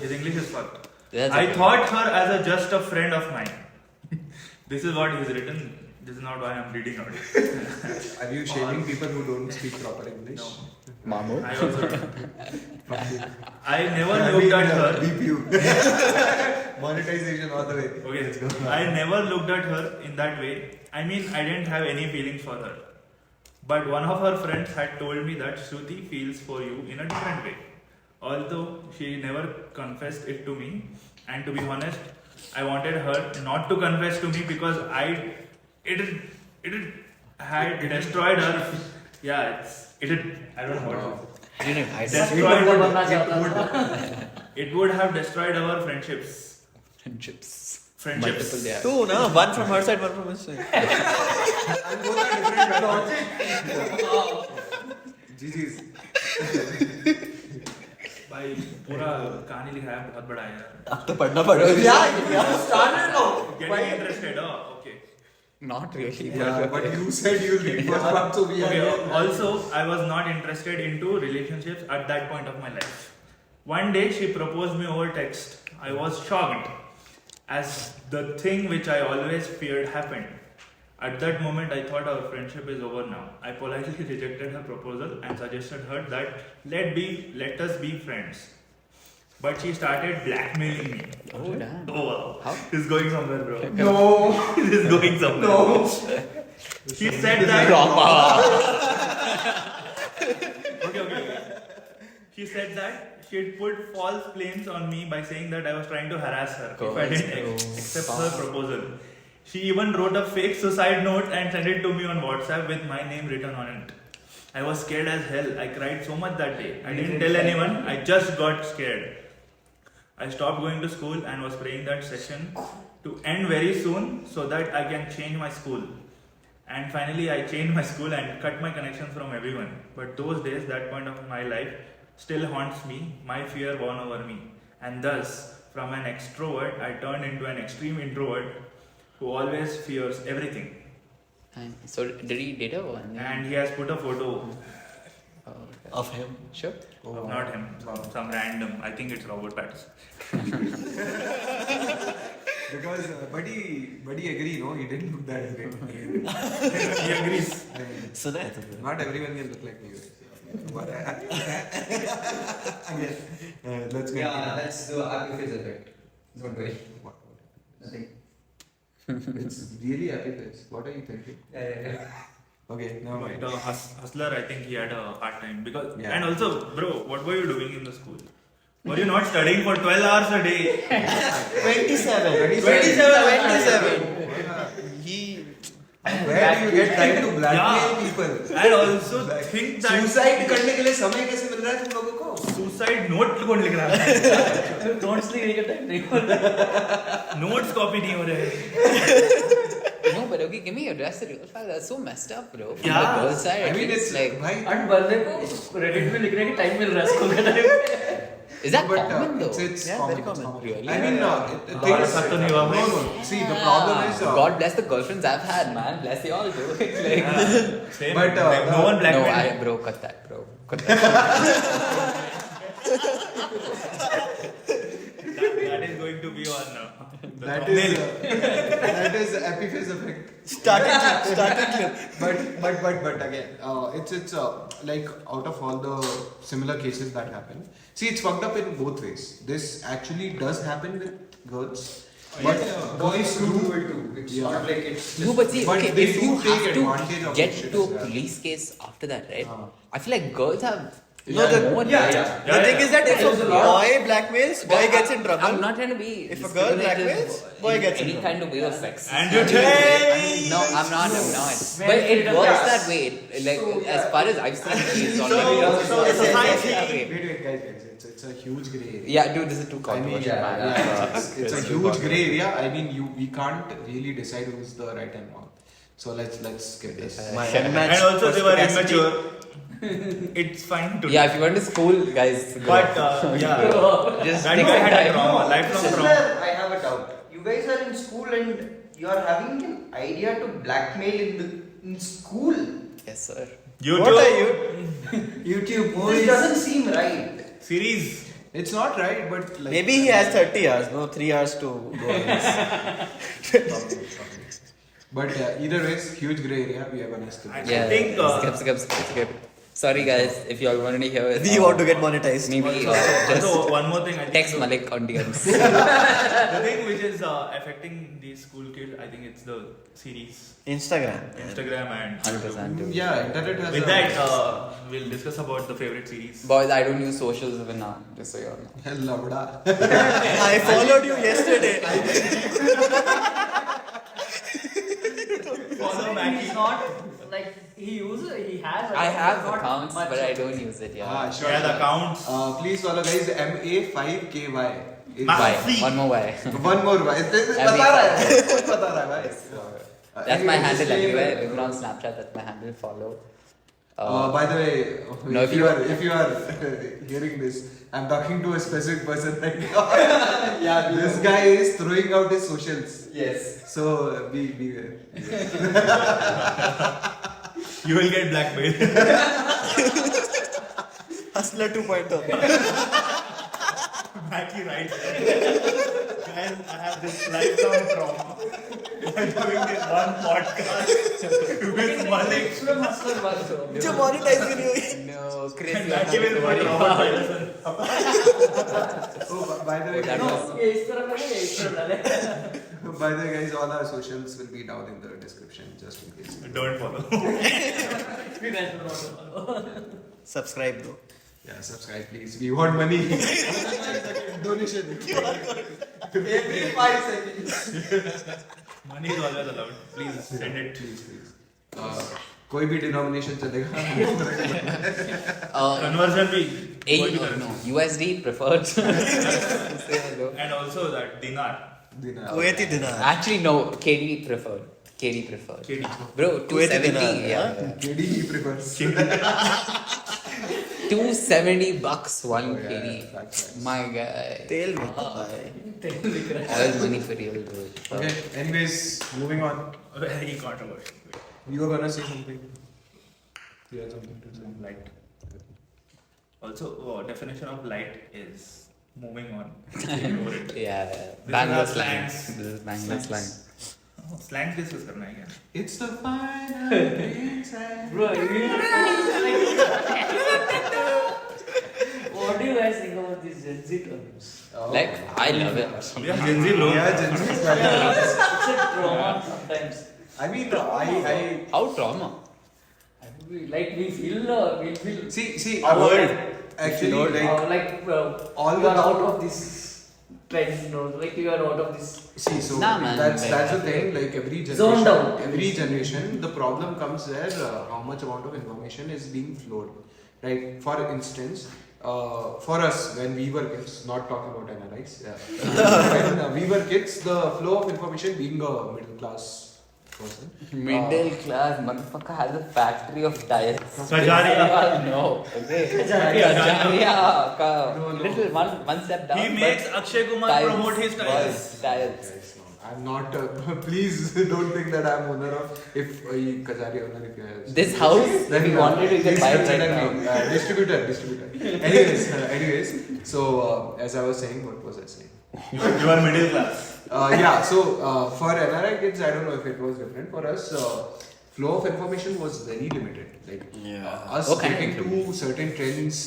His English is fucked. That's I okay. thought her as just a friend of mine. This is what he's written. This is not why I'm reading out. Are you shaming people who don't speak proper English? No. Mamu. I also don't. I never looked at her. Beep you. Monetization all the way. Okay, let's go. I never looked at her in that way. I mean, I didn't have any feelings for her. But one of her friends had told me that Shruti feels for you in a different way. Although she never confessed it to me, and to be honest, I wanted her not to confess to me because it had destroyed her. Yeah, I don't know what I didn't hide that. destroyed. It It would have destroyed our friendships. Friendships. Friendships. Multiple, yeah. Two, no? One from her side, one from his side. And both are different backgrounds. GG's. भाई पूरा कहानी लिखा है बहुत बड़ा है यार. अब तो पढ़ना पड़ेगा. Getting interested, oh, okay. Not really. Yeah, but you said you read first part, so we Okay, are. also, I was not interested into relationships at that point of my life. One day, she proposed me over text. I was shocked, as the thing which I always feared happened. At that moment, I thought our friendship is over now. I politely rejected her proposal and suggested her that let us be friends. But she started blackmailing me. Oh, damn. Oh wow. How? This is going somewhere, bro. No. This is going somewhere. No. She said that. Okay. She said that she had put false claims on me by saying that I was trying to harass her if I didn't accept her proposal. She even wrote a fake suicide note and sent it to me on WhatsApp with my name written on it. I was scared as hell. I cried so much that day. I didn't tell anyone. I just got scared. I stopped going to school and was praying that session to end very soon so that I can change my school. And finally, I changed my school and cut my connections from everyone. But those days, that point of my life, still haunts me. My fear won over me. And thus, from an extrovert, I turned into an extreme introvert who always fears everything. So, did he date her one? And he has put a photo Oh, okay. Of him. Sure. of not him, some random. I think it's Robert Pattinson. Because buddy agree, no? He didn't look that great. He agrees. सुना है तुमने? Not everyone can look like me. Again, let's get Yeah, that's the happy face effect. Don't worry. Nothing. It's really happy face. What are you thinking? Yeah. Okay, never mind. The hustler, I think he had a hard time because. Yeah. And also, bro, what were you doing in the school? Were you not studying for 12 hours a day? 27. He. Where do you get time to blackmail Yeah. people? And also think that Suicide करने के लिए समय कैसे मिल रहा है तुम लोगों को? suicide note कौन लिख रहा है? Notes लिखने का time नहीं Notes copy नहीं हो रहे. No, but okay, give me your address. That's so messed up, bro. From Yeah. the girl side, I at mean, least, it's like. भाई. And बंदे को Reddit में लिखने का time मिल रहा है स्कूल के time में. Is that But, common though? It's Yeah, common. very common. It's Really? I mean, हमारे साथ तो नहीं हुआ भाई. No. See, the problem is. God bless the girlfriends I've had, man. Bless you all, bro. Like, Same. But, Like, no one no, blackmailed. bro, cut that, bro. Cut that. That is going to be on the That thumbnail. is Epiphase effect. Starting clip. But again, it's like out of all the similar cases that happen. See, it's fucked up in both ways. This actually does happen with girls, but Boys do it too. It's Yeah. not like it's. No, but see, But okay, they if do you take have advantage to of get this shit to a as well. police case after that, right? Uh. I feel like girls have. No, the- more Yeah, right. yeah. The thing is that if a There's a lot. boy blackmails, boy gets in trouble. I'm not trying to be. If a girl discriminative blackmails, boy in gets in any trouble. kind of way of sex. And you take. No, I'm not. Very But it freedom. works Yeah. that way. Like So, as yeah. far as I've seen, it's So- already. so the society- wait, guys, it's a huge grey area. Yeah, dude, this is too I mean, controversial, man. it's a huge grey area. I mean, we can't really decide who's the right and wrong. So let's skip this. My Sure. unmatched And also they were perspicacity. immature. It's fine to. Yeah, if you went to school, guys. Go. But yeah, Just that take guy some had a time. trauma, This lifelong is trauma. where I have a doubt. You guys are in school and you are having an idea to blackmail in school. Yes, sir. YouTube. What are you? YouTube This doesn't seem right. Series. It's not right, but like Maybe he has 30 hours, no 3 hours to go on this. But either ways, huge grey area. We have a nice I Yeah. think, skip. Sorry guys, if you all want to hear it. We want to get monetized. Maybe Also, just one more thing. I think text Malik on DMs. The thing which is affecting the school kid, I think it's the series, Instagram. Instagram and 100% too. Yeah, internet has With a that, we'll discuss about the favorite series. Boys, I don't use socials even now, just so you all know. Labda. I followed you yesterday. Follow He's Mackie. not like he has. I have not accounts, much but I of don't it. use it, yeah. Ah, sure. Yeah, the accounts. Please follow guys. MA5KY. It's Why? Mafi. One more why. One more. Bhai. MA5. बता रहा है. कोई बता रहा है भाई. That's my Anyway, handle disclaimer. everywhere. Even on Snapchat, that's my handle. Follow. By the way, No, if you are hearing this, I'm talking to a specific person right now. Yeah, This guy is throwing out his socials. Yes. So beware. You will get blackmailed. Hustler 2.0. Mackie writes. Guys, I have this lifelong trauma. I'm doing this one podcast with Malik. From Hustler was so. जो monetize नहीं हुई. No, Chris, And you are Mackie will not be worried. traumatized. Oh, by the way, That guys, was- ये इस तरह का नहीं, इस तरह डाले. by the way, guys, all our socials will be down in the description just in case. Don't follow. You guys will not follow. Subscribe though. Yeah, subscribe please. We want money. Donation. Every 5 seconds. Money is always allowed. Please send it. Please. कोई भी denomination चलेगा. Conversion भी. A, कोई भी no, currency. USD preferred. Say hello. And also that dinar. Dinar. Kuwaiti dinar. Actually, no, KD preferred. KD preferred. KD. Bro, Kuwaiti 270. dinar, Yeah. KD he prefers. 270 bucks one Oh, yeah, KD. facts. My guy. तेल में तो है. Oil money for real, bro. Okay. Anyways, moving on. Very controversial. You were gonna say something. You had something to say. Light. Also, definition of light is moving on. Ignore it. Yeah. This Bangalore is our slang. slangs. This is Bangalore slang. Slang discuss करना है क्या? It's the final inside. Bro, what do you guys think about these Gen Z terms? Like, I love it. We are Gen Z, bro. Yeah, Gen Z is fine. It's a trauma sometimes. I mean, I How trauma? Like we feel see Our our world. actually like all you the are out of this trend, you know, like you are out of this. see so Nah, man, that's like- the thing, like every Zoned generation out. every generation the problem comes where how much amount of information is being flowed, right? For instance, for us when we were kids, not talking about NRIs, when we were kids, the flow of information, being a middle class person, Middle class motherfucker has a factory of tires. Kajaria. No. Okay. Kajaria. Kajaria. No. Little one step down. He but makes Akshay Kumar tiles, promote his tires. boys, Tires. Guys, no, I'm not please don't think that I'm owner of if Kajaria owner if you have This house, if you wanted to, you can please buy it consider right me. now. Distributor. Anyways, so as I was saying, what was I saying? You are middle class. Yeah, so for NRI kids, I don't know if it was different. For us, flow of information was very limited. Like us What kind of getting to certain trends,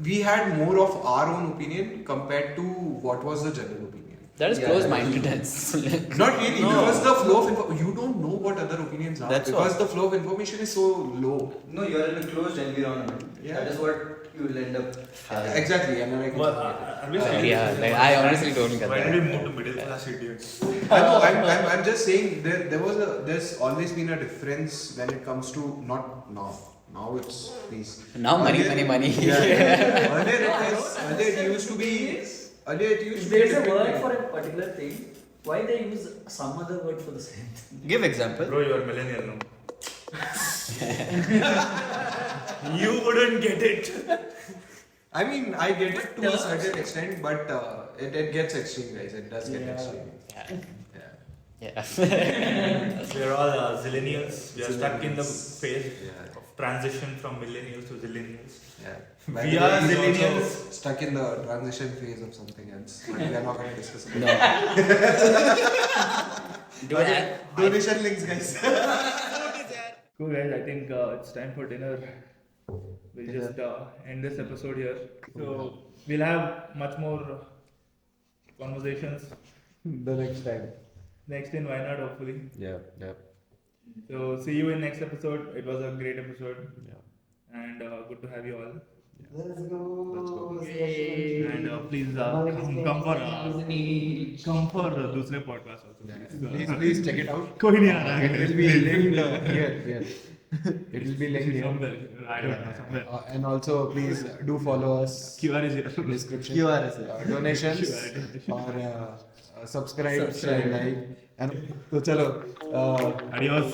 we had more of our own opinion compared to what was the general opinion. That is Yeah, close-mindedness. Not really, because the flow of information, you don't know what other opinions are. That's because all. the flow of information is so low. No, you are in a closed environment. Yeah. That is what you will end up having. Exactly, NRI kids. Well, are we saying yeah, like, I honestly don't get Why that. did we move to middle class idiots? I know, I'm just saying there's always been a difference when it comes to not now. Now it's please. Now money. Yeah. Earlier it used to be. Earlier it used If to be. there is a different word thing. for a particular thing, why they use some other word for the same thing? Give example. Bro, you are millennial, no? You wouldn't get it. I mean, I get it to a certain extent, but it gets extreme, guys. It does get Yeah. extreme. Yeah. Yeah. Yeah. We are all zillennials. We are stuck in the phase Yeah. of transition from millennials to zillennials. Yeah. We are He's zillennials. also stuck in the transition phase of something else. But we are not going to discuss it. Donation links, guys. Cool guys, I think it's time for dinner. We'll just end this episode here. So we'll have much more conversations The next time. next in Wayanad hopefully. Yeah. So see you in next episode. It was a great episode Yeah. and good to have you all. Let's go. And please come for दूसरे podcast also. Please check it out. कोई नहीं आ रहा है. It will be linked here. It will be linked here. Somewhere. I don't know somewhere. And also, please do follow us. QR is here. Description. QR is here. Donations or subscribe, share, like. And so, chalo. Adios.